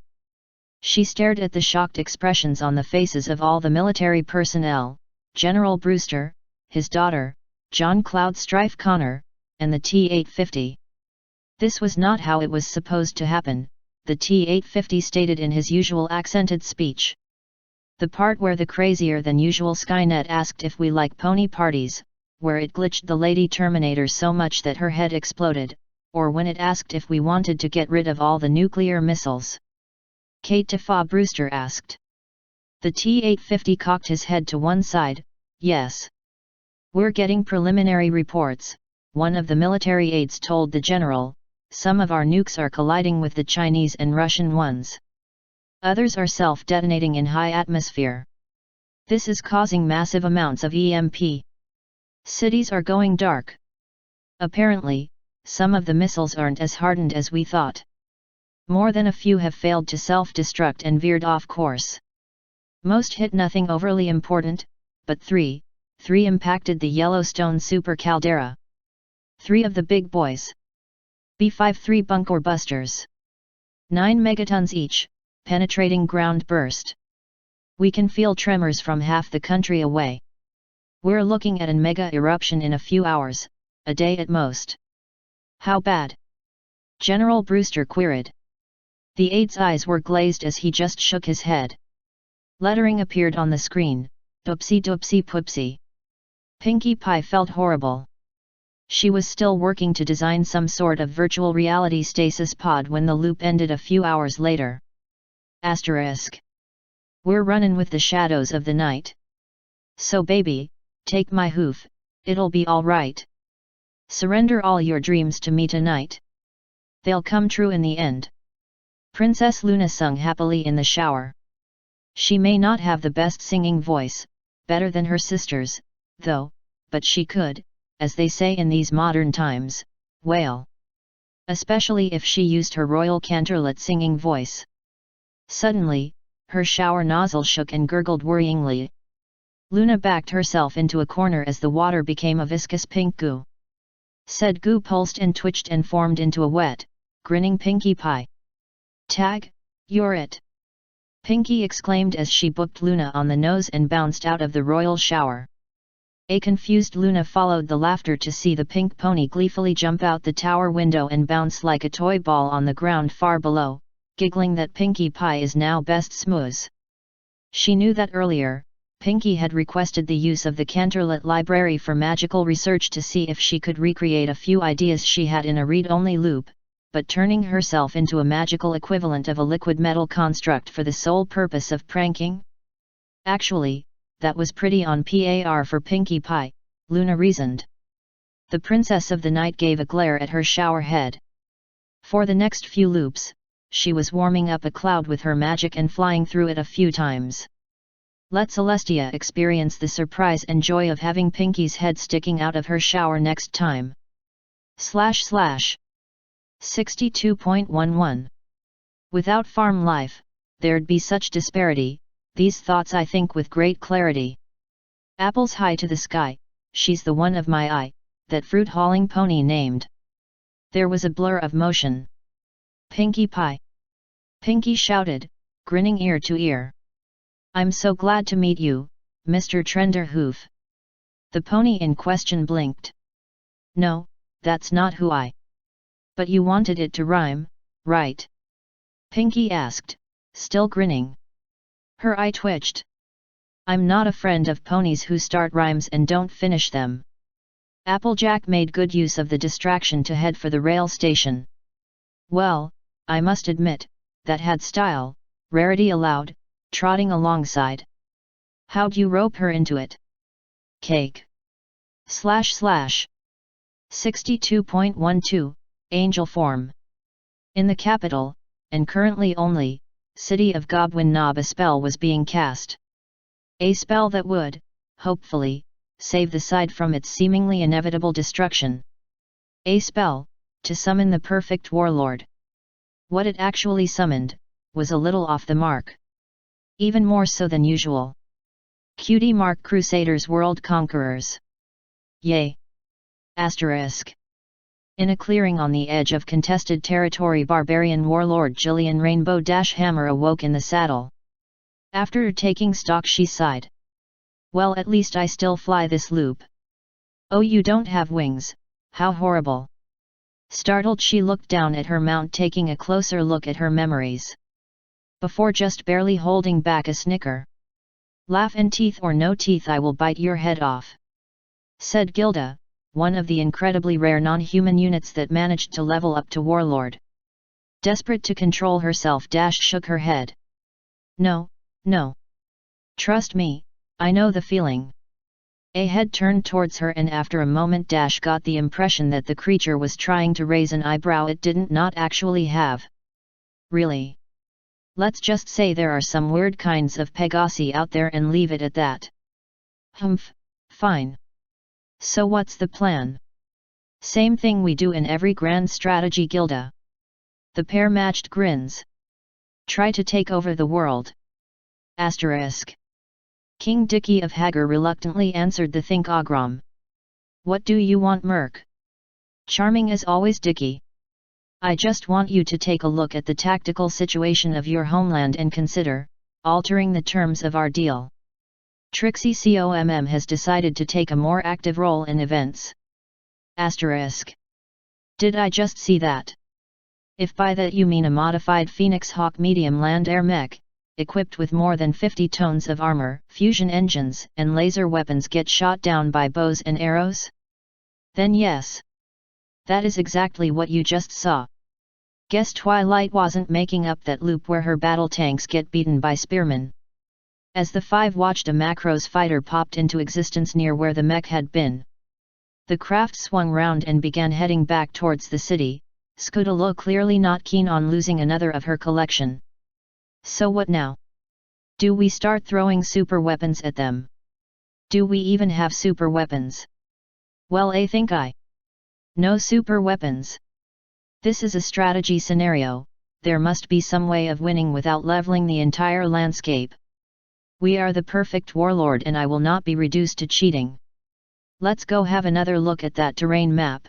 She stared at the shocked expressions on the faces of all the military personnel, General Brewster, his daughter, John Cloud Strife Connor, and the T-850. This was not how it was supposed to happen, the T-850 stated in his usual accented speech. The part where the crazier-than-usual Skynet asked if we like pony parties, where it glitched the Lady Terminator so much that her head exploded, or when it asked if we wanted to get rid of all the nuclear missiles. Kate Tifa Brewster asked. The T-850 cocked his head to one side, yes. "We're getting preliminary reports," one of the military aides told the general. "Some of our nukes are colliding with the Chinese and Russian ones. Others are self-detonating in high atmosphere. This is causing massive amounts of EMP. Cities are going dark. Apparently, some of the missiles aren't as hardened as we thought. More than a few have failed to self-destruct and veered off course. Most hit nothing overly important, but three impacted the Yellowstone super caldera. 3 of the big boys. B-53 bunker busters. 9 megatons each, penetrating ground burst. We can feel tremors from half the country away. We're looking at a mega eruption in a few hours, a day at most." "How bad?" General Brewster queried. The aide's eyes were glazed as he just shook his head. Lettering appeared on the screen, "Doopsie doopsie poopsie." Pinkie Pie felt horrible. She was still working to design some sort of virtual reality stasis pod when the loop ended a few hours later. Asterisk. "We're runnin' with the shadows of the night. So baby, take my hoof, it'll be all right. Surrender all your dreams to me tonight. They'll come true in the end." Princess Luna sung happily in the shower. She may not have the best singing voice, better than her sisters, though, but she could, as they say in these modern times, wail. Especially if she used her royal canterlet singing voice. Suddenly, her shower nozzle shook and gurgled worryingly. Luna backed herself into a corner as the water became a viscous pink goo. Said goo pulsed and twitched and formed into a wet, grinning Pinkie Pie. "Tag, you're it!" Pinkie exclaimed as she booked Luna on the nose and bounced out of the royal shower. A confused Luna followed the laughter to see the pink pony gleefully jump out the tower window and bounce like a toy ball on the ground far below, giggling that Pinkie Pie is now best smooth. She knew that earlier, Pinkie had requested the use of the Canterlet library for magical research to see if she could recreate a few ideas she had in a read-only loop, but turning herself into a magical equivalent of a liquid metal construct for the sole purpose of pranking? Actually, that was pretty on par for Pinkie Pie, Luna reasoned. The Princess of the Night gave a glare at her shower head. For the next few loops, she was warming up a cloud with her magic and flying through it a few times. Let Celestia experience the surprise and joy of having Pinkie's head sticking out of her shower next time. / 62.11. Without farm life, there'd be such disparity, these thoughts I think with great clarity. Apples high to the sky, she's the one of my eye, that fruit-hauling pony named. There was a blur of motion. Pinkie Pie! Pinkie shouted, grinning ear to ear. I'm so glad to meet you, Mr. Trenderhoof. The pony in question blinked. No, that's not who I. But you wanted it to rhyme, right? Pinkie asked, still grinning. Her eye twitched. I'm not a friend of ponies who start rhymes and don't finish them. Applejack made good use of the distraction to head for the rail station. Well, I must admit, that had style, Rarity allowed, trotting alongside. How'd you rope her into it? Cake. / 62.12, Angel Form. In the capital, and currently only, city of Gobwin Knob, a spell was being cast. A spell that would, hopefully, save the side from its seemingly inevitable destruction. A spell, to summon the perfect warlord. What it actually summoned, was a little off the mark. Even more so than usual. Cutie mark Crusaders World Conquerors. Yay! Asterisk. In a clearing on the edge of contested territory, barbarian warlord Jillian Rainbow Hammer awoke in the saddle. After taking stock, she sighed. Well, at least I still fly this loop. Oh, you don't have wings, how horrible. Startled, she looked down at her mount, taking a closer look at her memories. Before just barely holding back a snicker. Laugh, and teeth or no teeth, I will bite your head off, said Gilda, one of the incredibly rare non-human units that managed to level up to warlord. Desperate to control herself, shook her head. No, no. Trust me, I know the feeling. A head turned towards her, and after a moment got the impression that the creature was trying to raise an eyebrow it didn't not actually have. Really? Let's just say there are some weird kinds of Pegasi out there and leave it at that. Humph, fine. So what's the plan? Same thing we do in every grand strategy, Gilda. The pair matched grins. Try to take over the world. Asterisk. King Dicky of Hagar reluctantly answered the Think-ogram. What do you want, Merc? Charming as always, Dicky. I just want you to take a look at the tactical situation of your homeland and consider altering the terms of our deal. Trixie COMM has decided to take a more active role in events. Asterisk. Did I just see that? If by that you mean a modified Phoenix Hawk medium land air mech, equipped with more than 50 tons of armor, fusion engines, and laser weapons, get shot down by bows and arrows? Then yes. That is exactly what you just saw. Guess Twilight wasn't making up that loop where her battle tanks get beaten by spearmen. As the five watched, a Macros fighter popped into existence near where the mech had been. The craft swung round and began heading back towards the city, Scudalo clearly not keen on losing another of her collection. So what now? Do we start throwing super weapons at them? Do we even have super weapons? Well, I think no super weapons. This is a strategy scenario, there must be some way of winning without leveling the entire landscape. We are the perfect warlord and I will not be reduced to cheating. Let's go have another look at that terrain map.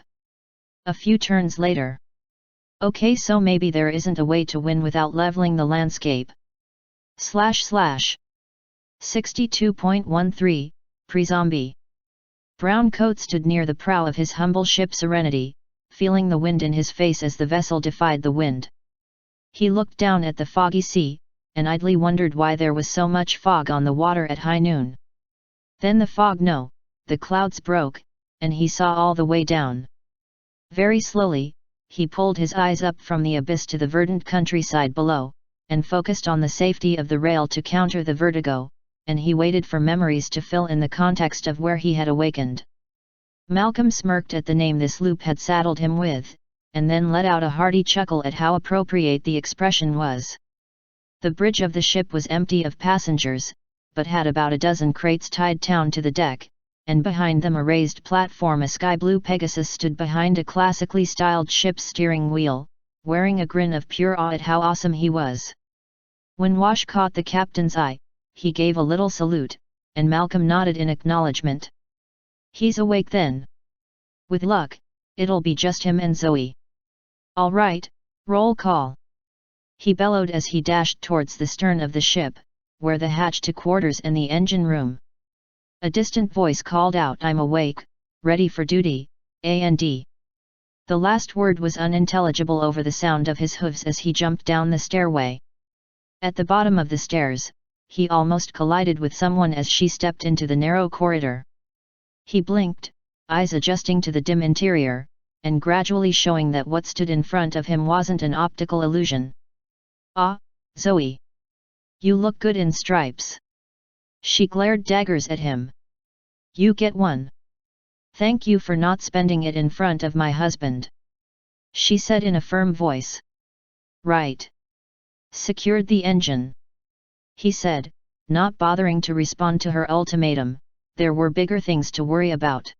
A few turns later. Okay, so maybe there isn't a way to win without leveling the landscape. / 62.13, Pre-Zombie. Browncoat stood near the prow of his humble ship Serenity, feeling the wind in his face as the vessel defied the wind. He looked down at the foggy sea, and idly wondered why there was so much fog on the water at high noon. Then the clouds broke, and he saw all the way down. Very slowly, he pulled his eyes up from the abyss to the verdant countryside below, and focused on the safety of the rail to counter the vertigo, and he waited for memories to fill in the context of where he had awakened. Malcolm smirked at the name this loop had saddled him with, and then let out a hearty chuckle at how appropriate the expression was. The bridge of the ship was empty of passengers, but had about a dozen crates tied down to the deck, and behind them a raised platform. A sky-blue Pegasus stood behind a classically styled ship's steering wheel, wearing a grin of pure awe at how awesome he was. When Wash caught the captain's eye, he gave a little salute, and Malcolm nodded in acknowledgement. "He's awake then. With luck, it'll be just him and Zoe. All right, roll call," he bellowed as he dashed towards the stern of the ship, where the hatch to quarters and the engine room. A distant voice called out, "I'm awake, ready for duty, A&D." The last word was unintelligible over the sound of his hooves as he jumped down the stairway. At the bottom of the stairs, he almost collided with someone as she stepped into the narrow corridor. He blinked, eyes adjusting to the dim interior, and gradually showing that what stood in front of him wasn't an optical illusion. "Ah, Zoe! You look good in stripes." She glared daggers at him. "You get one. Thank you for not spending it in front of my husband," she said in a firm voice. "Right. Secured the engine," he said, not bothering to respond to her ultimatum. There were bigger things to worry about.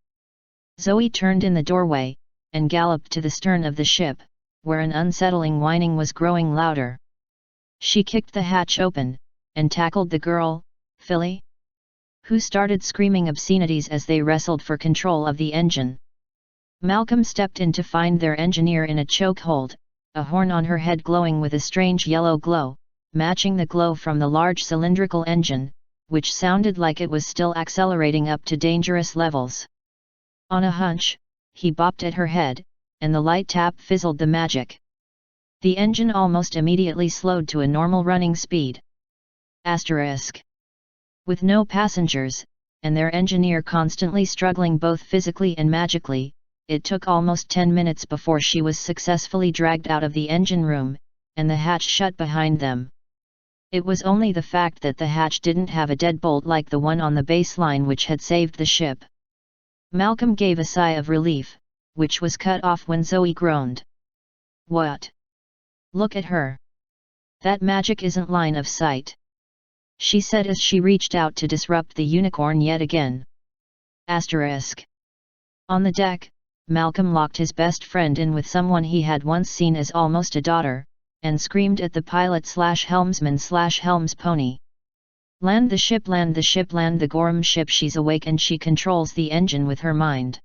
Zoe turned in the doorway, and galloped to the stern of the ship, where an unsettling whining was growing louder. She kicked the hatch open, and tackled the girl, Philly, who started screaming obscenities as they wrestled for control of the engine. Malcolm stepped in to find their engineer in a chokehold, a horn on her head glowing with a strange yellow glow, matching the glow from the large cylindrical engine, which sounded like it was still accelerating up to dangerous levels. On a hunch, he bopped at her head, and the light tap fizzled the magic. The engine almost immediately slowed to a normal running speed. Asterisk. With no passengers, and their engineer constantly struggling both physically and magically, it took almost 10 minutes before she was successfully dragged out of the engine room, and the hatch shut behind them. It was only the fact that the hatch didn't have a deadbolt like the one on the baseline which had saved the ship. Malcolm gave a sigh of relief, which was cut off when Zoe groaned. "What? Look at her. That magic isn't line of sight," she said as she reached out to disrupt the unicorn yet again. Asterisk. On the deck, Malcolm locked his best friend in with someone he had once seen as almost a daughter, and screamed at the pilot/helmsman/helms pony. "Land the ship, land the ship, land the Gorham ship. She's awake and she controls the engine with her mind."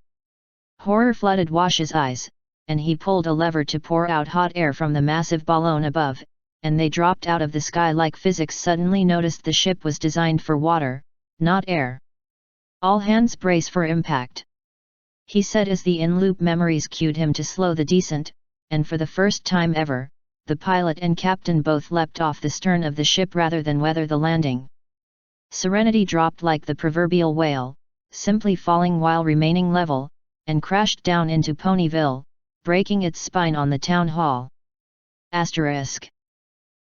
Horror flooded Wash's eyes, and he pulled a lever to pour out hot air from the massive balloon above, and they dropped out of the sky like physics suddenly noticed the ship was designed for water, not air. "All hands brace for impact," he said as the in-loop memories cued him to slow the descent, and for the first time ever, the pilot and captain both leapt off the stern of the ship rather than weather the landing. Serenity dropped like the proverbial whale, simply falling while remaining level, and crashed down into Ponyville, breaking its spine on the town hall. Asterisk.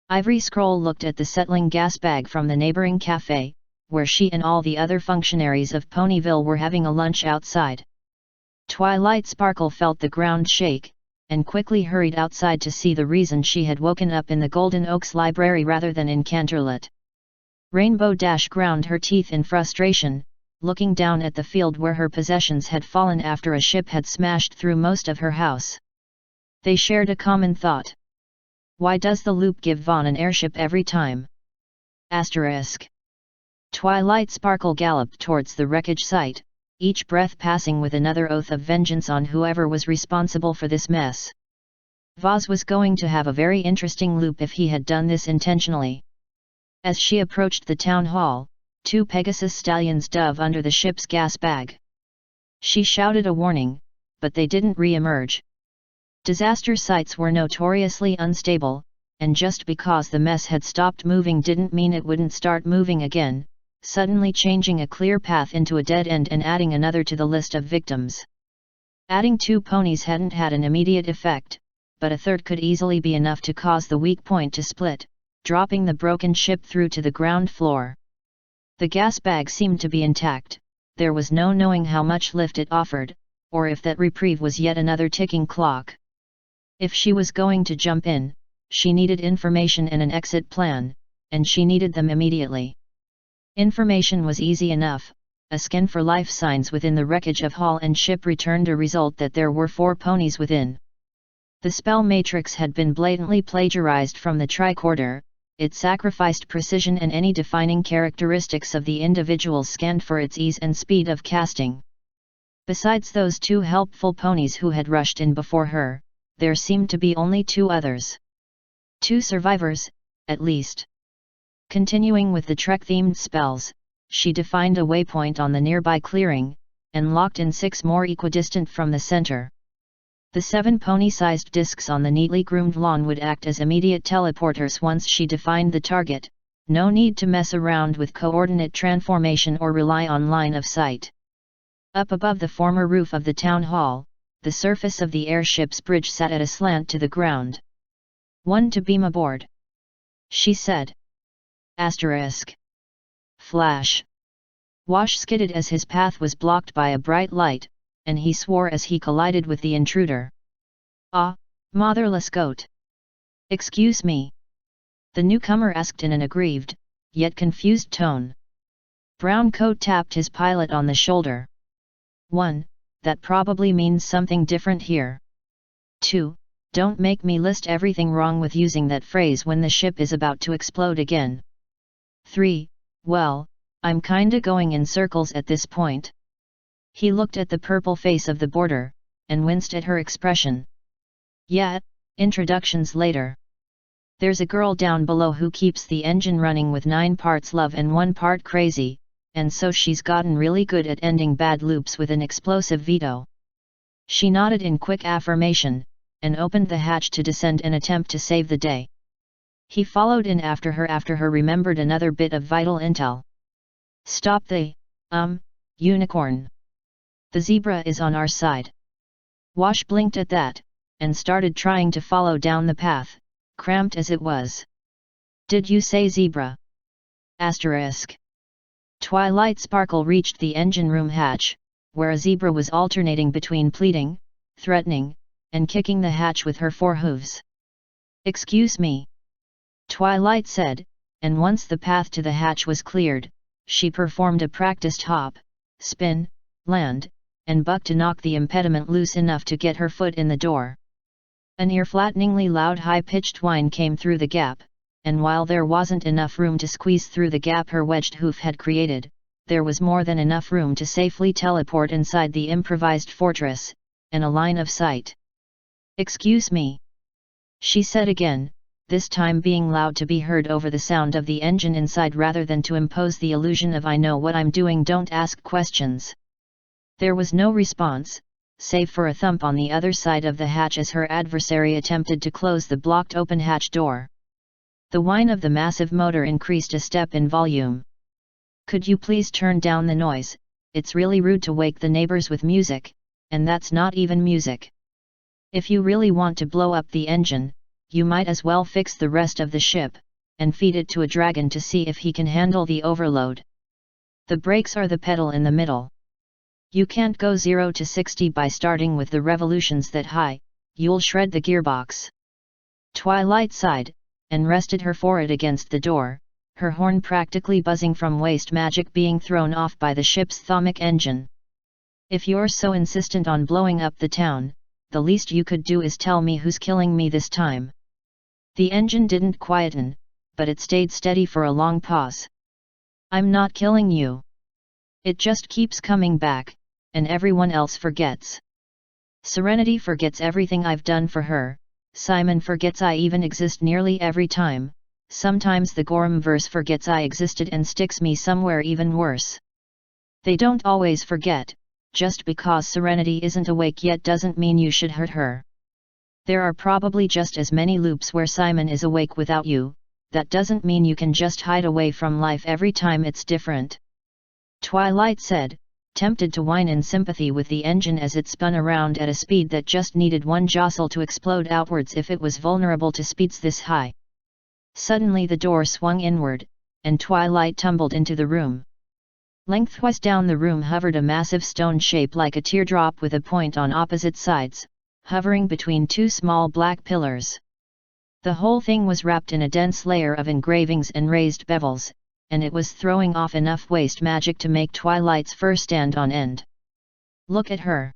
Ivory Scroll looked at the settling gas bag from the neighboring cafe, where she and all the other functionaries of Ponyville were having a lunch outside. Twilight Sparkle felt the ground shake, and quickly hurried outside to see the reason she had woken up in the Golden Oaks Library rather than in Canterlot. Rainbow Dash ground her teeth in frustration, looking down at the field where her possessions had fallen after a ship had smashed through most of her house. They shared a common thought. Why does the loop give Vaughn an airship every time? Asterisk. Twilight Sparkle galloped towards the wreckage site, each breath passing with another oath of vengeance on whoever was responsible for this mess. Vaz was going to have a very interesting loop if he had done this intentionally. As she approached the town hall, 2 Pegasus stallions dove under the ship's gas bag. She shouted a warning, but they didn't re-emerge. Disaster sites were notoriously unstable, and just because the mess had stopped moving didn't mean it wouldn't start moving again, suddenly changing a clear path into a dead end and adding another to the list of victims. Adding 2 ponies hadn't had an immediate effect, but a third could easily be enough to cause the weak point to split, dropping the broken ship through to the ground floor. The gas bag seemed to be intact, there was no knowing how much lift it offered, or if that reprieve was yet another ticking clock. If she was going to jump in, she needed information and an exit plan, and she needed them immediately. Information was easy enough. A scan for life signs within the wreckage of hull and ship returned a result that there were 4 ponies within. The spell matrix had been blatantly plagiarized from the tricorder. It sacrificed precision and any defining characteristics of the individual scanned for its ease and speed of casting. Besides those 2 helpful ponies who had rushed in before her, there seemed to be only 2 others. 2 survivors, at least. Continuing with the Trek-themed spells, she defined a waypoint on the nearby clearing, and locked in 6 more equidistant from the center. The 7 pony-sized discs on the neatly groomed lawn would act as immediate teleporters once she defined the target, no need to mess around with coordinate transformation or rely on line of sight. Up above the former roof of the town hall, the surface of the airship's bridge sat at a slant to the ground. "One to beam aboard," she said. Asterisk. Flash. Wash skidded as his path was blocked by a bright light, and he swore as he collided with the intruder. "Ah, motherless goat! Excuse me?" the newcomer asked in an aggrieved, yet confused tone. Browncoat tapped his pilot on the shoulder. 1. That probably means something different here. 2. Don't make me list everything wrong with using that phrase when the ship is about to explode again. 3. Well, I'm kinda going in circles at this point. He looked at the purple face of the boarder, and winced at her expression. "Yeah, introductions later. There's a girl down below who keeps the engine running with 9 parts love and 1 part crazy, and so she's gotten really good at ending bad loops with an explosive veto." She nodded in quick affirmation, and opened the hatch to descend and attempt to save the day. He followed in after her remembered another bit of vital intel. "Stop the, unicorn. The zebra is on our side." Wash blinked at that, and started trying to follow down the path, cramped as it was. "Did you say zebra?" Asterisk. Twilight Sparkle reached the engine room hatch, where a zebra was alternating between pleading, threatening, and kicking the hatch with her 4 hooves. "Excuse me," Twilight said, and once the path to the hatch was cleared, she performed a practiced hop, spin, land, and buck to knock the impediment loose enough to get her foot in the door. An ear-flatteningly loud high-pitched whine came through the gap, and while there wasn't enough room to squeeze through the gap her wedged hoof had created, there was more than enough room to safely teleport inside the improvised fortress, and a line of sight. "Excuse me," she said again, this time being loud to be heard over the sound of the engine inside rather than to impose the illusion of "I know what I'm doing, don't ask questions." There was no response, save for a thump on the other side of the hatch as her adversary attempted to close the blocked open hatch door. The whine of the massive motor increased a step in volume. "Could you please turn down the noise? It's really rude to wake the neighbors with music, and that's not even music. If you really want to blow up the engine, you might as well fix the rest of the ship, and feed it to a dragon to see if he can handle the overload. The brakes are the pedal in the middle. You can't go 0 to 60 by starting with the revolutions that high, you'll shred the gearbox." Twilight sighed, and rested her forehead against the door, her horn practically buzzing from waste magic being thrown off by the ship's thermic engine. "If you're so insistent on blowing up the town, the least you could do is tell me who's killing me this time." The engine didn't quieten, but it stayed steady for a long pause. "I'm not killing you. It just keeps coming back, and everyone else forgets. Serenity forgets everything I've done for her, Simon forgets I even exist nearly every time, sometimes the Gormverse forgets I existed and sticks me somewhere even worse. They don't always forget. Just because Serenity isn't awake yet doesn't mean you should hurt her. There are probably just as many loops where Simon is awake without you, that doesn't mean you can just hide away from life every time it's different. Twilight said, tempted to whine in sympathy with the engine as it spun around at a speed that just needed one jostle to explode outwards if it was vulnerable to speeds this high. Suddenly the door swung inward, and Twilight tumbled into the room. Lengthwise down the room hovered a massive stone shape like a teardrop with a point on opposite sides, hovering between two small black pillars. The whole thing was wrapped in a dense layer of engravings and raised bevels, and it was throwing off enough waste magic to make Twilight's fur stand on end. Look at her.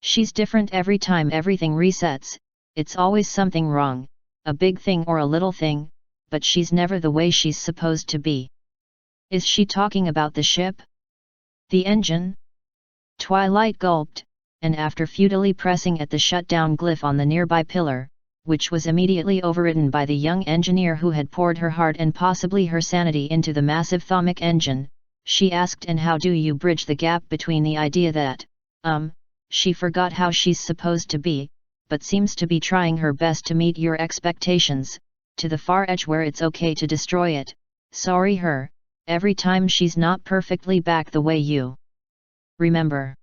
She's different every time everything resets, it's always something wrong, a big thing or a little thing, but she's never the way she's supposed to be. Is she talking about the ship? The engine? Twilight gulped, and after futilely pressing at the shutdown glyph on the nearby pillar, which was immediately overridden by the young engineer who had poured her heart and possibly her sanity into the massive thermic engine, she asked, and how do you bridge the gap between the idea that, she forgot how she's supposed to be, but seems to be trying her best to meet your expectations, to the far edge where it's okay to destroy it, sorry her, every time she's not perfectly back the way you remember.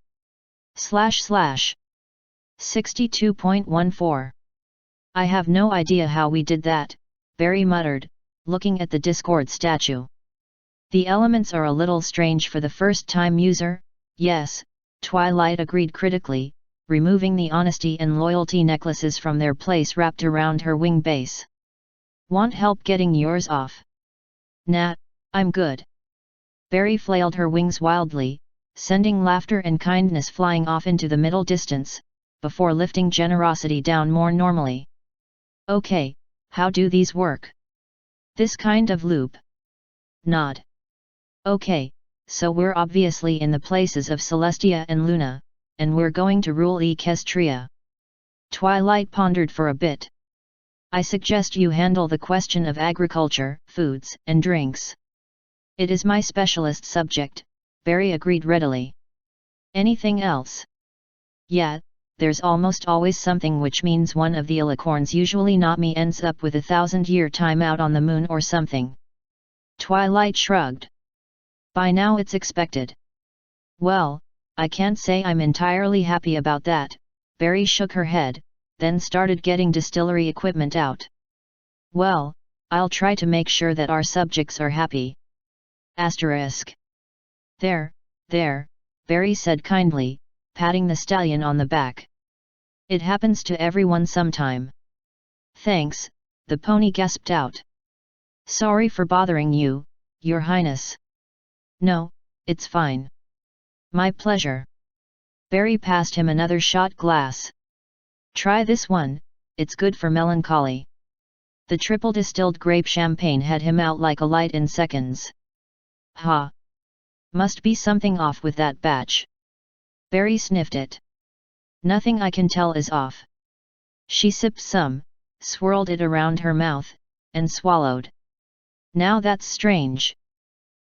/ 62.14 I have no idea how we did that, Barry muttered, looking at the Discord statue. The elements are a little strange for the first-time user, yes, Twilight agreed critically, removing the honesty and loyalty necklaces from their place wrapped around her wing base. Want help getting yours off? Nah, I'm good. Barry flailed her wings wildly, sending laughter and kindness flying off into the middle distance, before lifting generosity down more normally. Okay, how do these work? This kind of loop. Nod. Okay, so we're obviously in the places of Celestia and Luna, and we're going to rule Equestria. Twilight pondered for a bit. I suggest you handle the question of agriculture, foods, and drinks. It is my specialist subject, Barry agreed readily. Anything else? Yeah, there's almost always something, which means one of the alicorns, usually not me, ends up with 1,000-year timeout on the moon or something. Twilight shrugged. By now it's expected. Well, I can't say I'm entirely happy about that, Barry shook her head, then started getting distillery equipment out. Well, I'll try to make sure that our subjects are happy. There, Barry said kindly, patting the stallion on the back. It happens to everyone sometime. Thanks, the pony gasped out. Sorry for bothering you, Your Highness. No, it's fine. My pleasure. Barry passed him another shot glass. Try this one, it's good for melancholy. The triple distilled grape champagne had him out like a light in seconds. Ha! Must be something off with that batch. Barry sniffed it. Nothing I can tell is off. She sipped some, swirled it around her mouth, and swallowed. Now that's strange.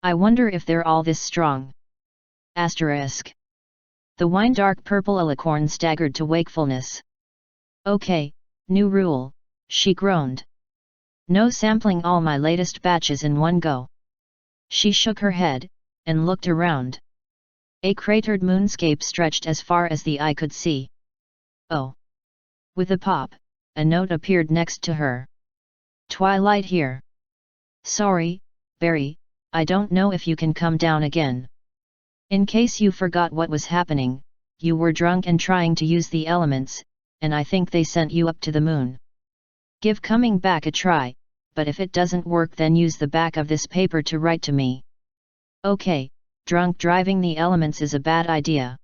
I wonder if they're all this strong. *. The wine dark purple alicorn staggered to wakefulness. Okay, new rule, she groaned. No sampling all my latest batches in one go. She shook her head, and looked around. A cratered moonscape stretched as far as the eye could see. Oh! With a pop, a note appeared next to her. Twilight here. Sorry, Barry, I don't know if you can come down again. In case you forgot what was happening, you were drunk and trying to use the elements, and I think they sent you up to the moon. Give coming back a try, but if it doesn't work then use the back of this paper to write to me. Okay, drunk driving the elements is a bad idea.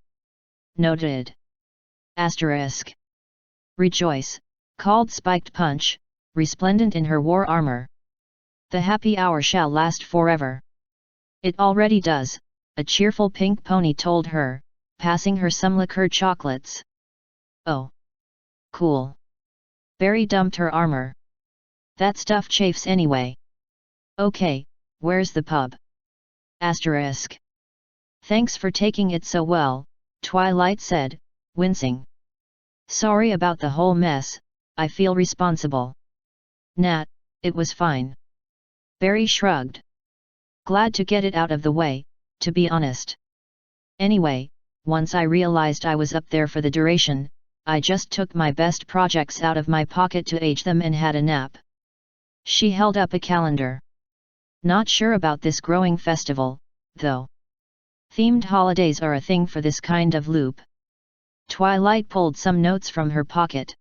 Noted. *. Rejoice, called Spiked Punch, resplendent in her war armor. The happy hour shall last forever. It already does, a cheerful pink pony told her, passing her some liqueur chocolates. Oh! Cool. Barry dumped her armor. That stuff chafes anyway. Okay, where's the pub? *. Thanks for taking it so well, Twilight said, wincing. Sorry about the whole mess, I feel responsible. Nah, it was fine. Barry shrugged. Glad to get it out of the way, to be honest. Anyway, once I realized I was up there for the duration, I just took my best projects out of my pocket to age them and had a nap. She held up a calendar. Not sure about this growing festival, though. Themed holidays are a thing for this kind of loop. Twilight pulled some notes from her pocket.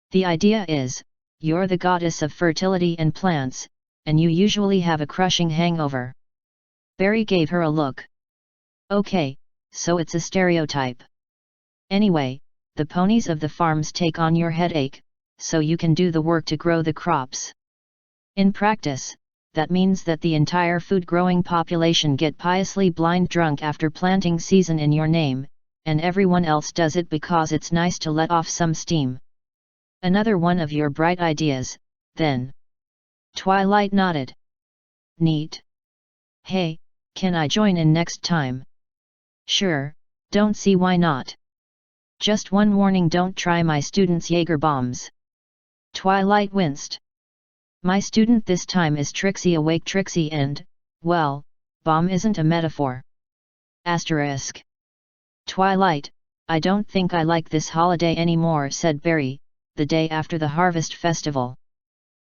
The idea is, you're the goddess of fertility and plants, and you usually have a crushing hangover. Barry gave her a look. Okay, so it's a stereotype. Anyway, the ponies of the farms take on your headache, so you can do the work to grow the crops. In practice, that means that the entire food-growing population get piously blind drunk after planting season in your name, and everyone else does it because it's nice to let off some steam. Another one of your bright ideas, then. Twilight nodded. Neat. Hey, can I join in next time? Sure, don't see why not. Just one warning, don't try my student's Jaeger bombs. Twilight winced. My student this time is Trixie, awake Trixie, and, well, bomb isn't a metaphor. Asterisk. Twilight, I don't think I like this holiday anymore, said Barry, the day after the harvest festival.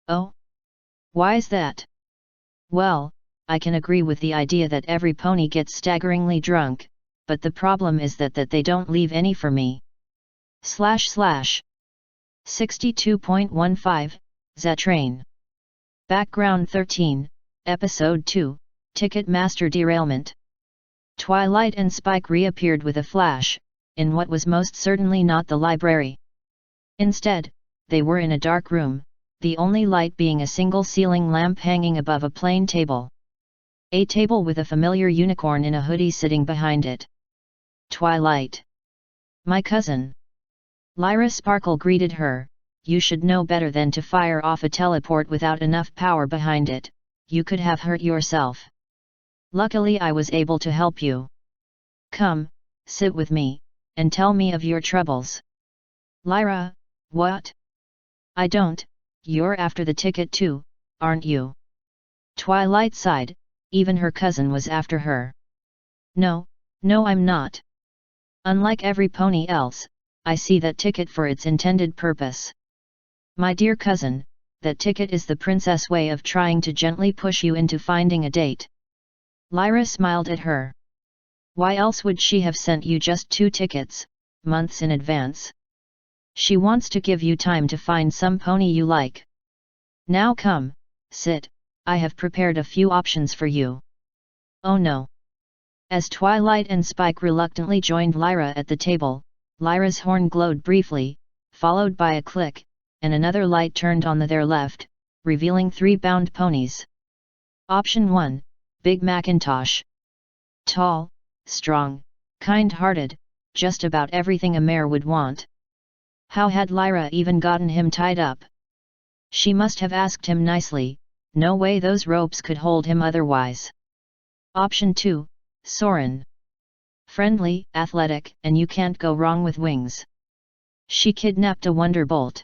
Oh? Why's that? Well, I can agree with the idea that every pony gets staggeringly drunk, but the problem is that they don't leave any for me. / 62.15, Zatrain. Background 13, Episode 2, Ticket Master Derailment. Twilight and Spike reappeared with a flash, in what was most certainly not the library. Instead, they were in a dark room, the only light being a single ceiling lamp hanging above a plain table. A table with a familiar unicorn in a hoodie sitting behind it. Twilight. My cousin. Lyra Sparkle greeted her. You should know better than to fire off a teleport without enough power behind it, you could have hurt yourself. Luckily I was able to help you. Come, sit with me, and tell me of your troubles. Lyra, what? I don't, you're after the ticket too, aren't you? Twilight sighed, even her cousin was after her. No, I'm not. Unlike every pony else, I see that ticket for its intended purpose. My dear cousin, that ticket is the princess way of trying to gently push you into finding a date. Lyra smiled at her. Why else would she have sent you just 2 tickets, months in advance? She wants to give you time to find some pony you like. Now come, sit, I have prepared a few options for you. Oh no. As Twilight and Spike reluctantly joined Lyra at the table, Lyra's horn glowed briefly, followed by a click, and another light turned on their left, revealing 3 bound ponies. Option 1, Big Macintosh. Tall, strong, kind-hearted, just about everything a mare would want. How had Lyra even gotten him tied up? She must have asked him nicely, no way those ropes could hold him otherwise. Option 2, Soren. Friendly, athletic, and you can't go wrong with wings. She kidnapped a wonderbolt.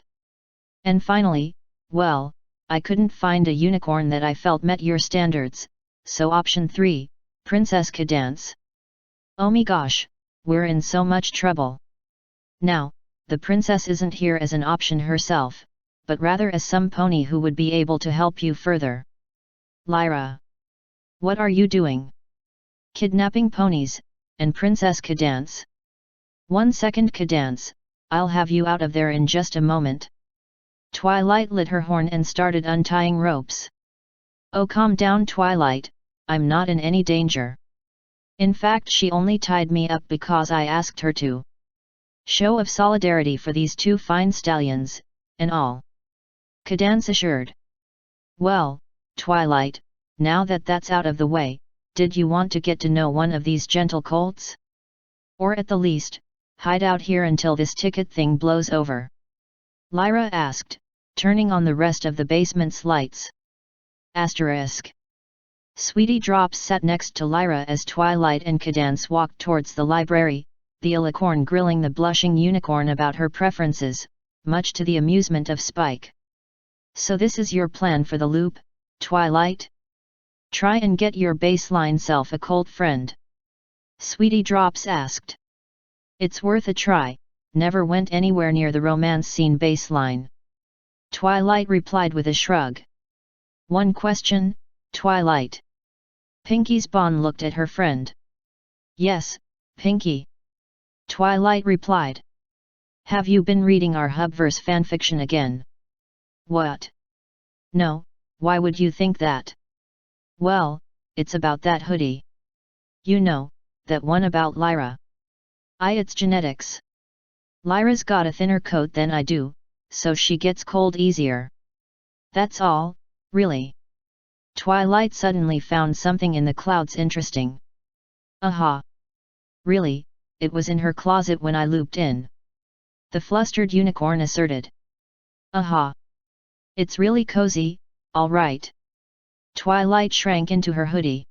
And finally, well, I couldn't find a unicorn that I felt met your standards, so option 3, Princess Cadance. Oh me gosh, we're in so much trouble. Now, the princess isn't here as an option herself, but rather as some pony who would be able to help you further. Lyra. What are you doing? Kidnapping ponies, and Princess Cadance? 1 second Cadance, I'll have you out of there in just a moment. Twilight lit her horn and started untying ropes. Oh calm down Twilight, I'm not in any danger. In fact she only tied me up because I asked her to. Show of solidarity for these 2 fine stallions, and all. Cadance assured. Well, Twilight, now that that's out of the way, did you want to get to know one of these gentle colts? Or at the least, hide out here until this ticket thing blows over? Lyra asked, turning on the rest of the basement's lights. Asterisk. Sweetie Drops sat next to Lyra as Twilight and Cadance walked towards the library, the alicorn grilling the blushing unicorn about her preferences, much to the amusement of Spike. So this is your plan for the loop, Twilight? Try and get your baseline self a cold friend. Sweetie Drops asked. It's worth a try, never went anywhere near the romance scene baseline. Twilight replied with a shrug. One question, Twilight. Pinkie's Bon looked at her friend. Yes, Pinkie. Twilight replied. Have you been reading our Hubverse fanfiction again? What? No, why would you think that? Well, it's about that hoodie. You know, that one about Lyra. It's genetics. Lyra's got a thinner coat than I do, so she gets cold easier. That's all, really. Twilight suddenly found something in the clouds interesting. Aha! Really, it was in her closet when I looped in. The flustered unicorn asserted. Aha! It's really cozy, all right. Twilight shrank into her hoodie.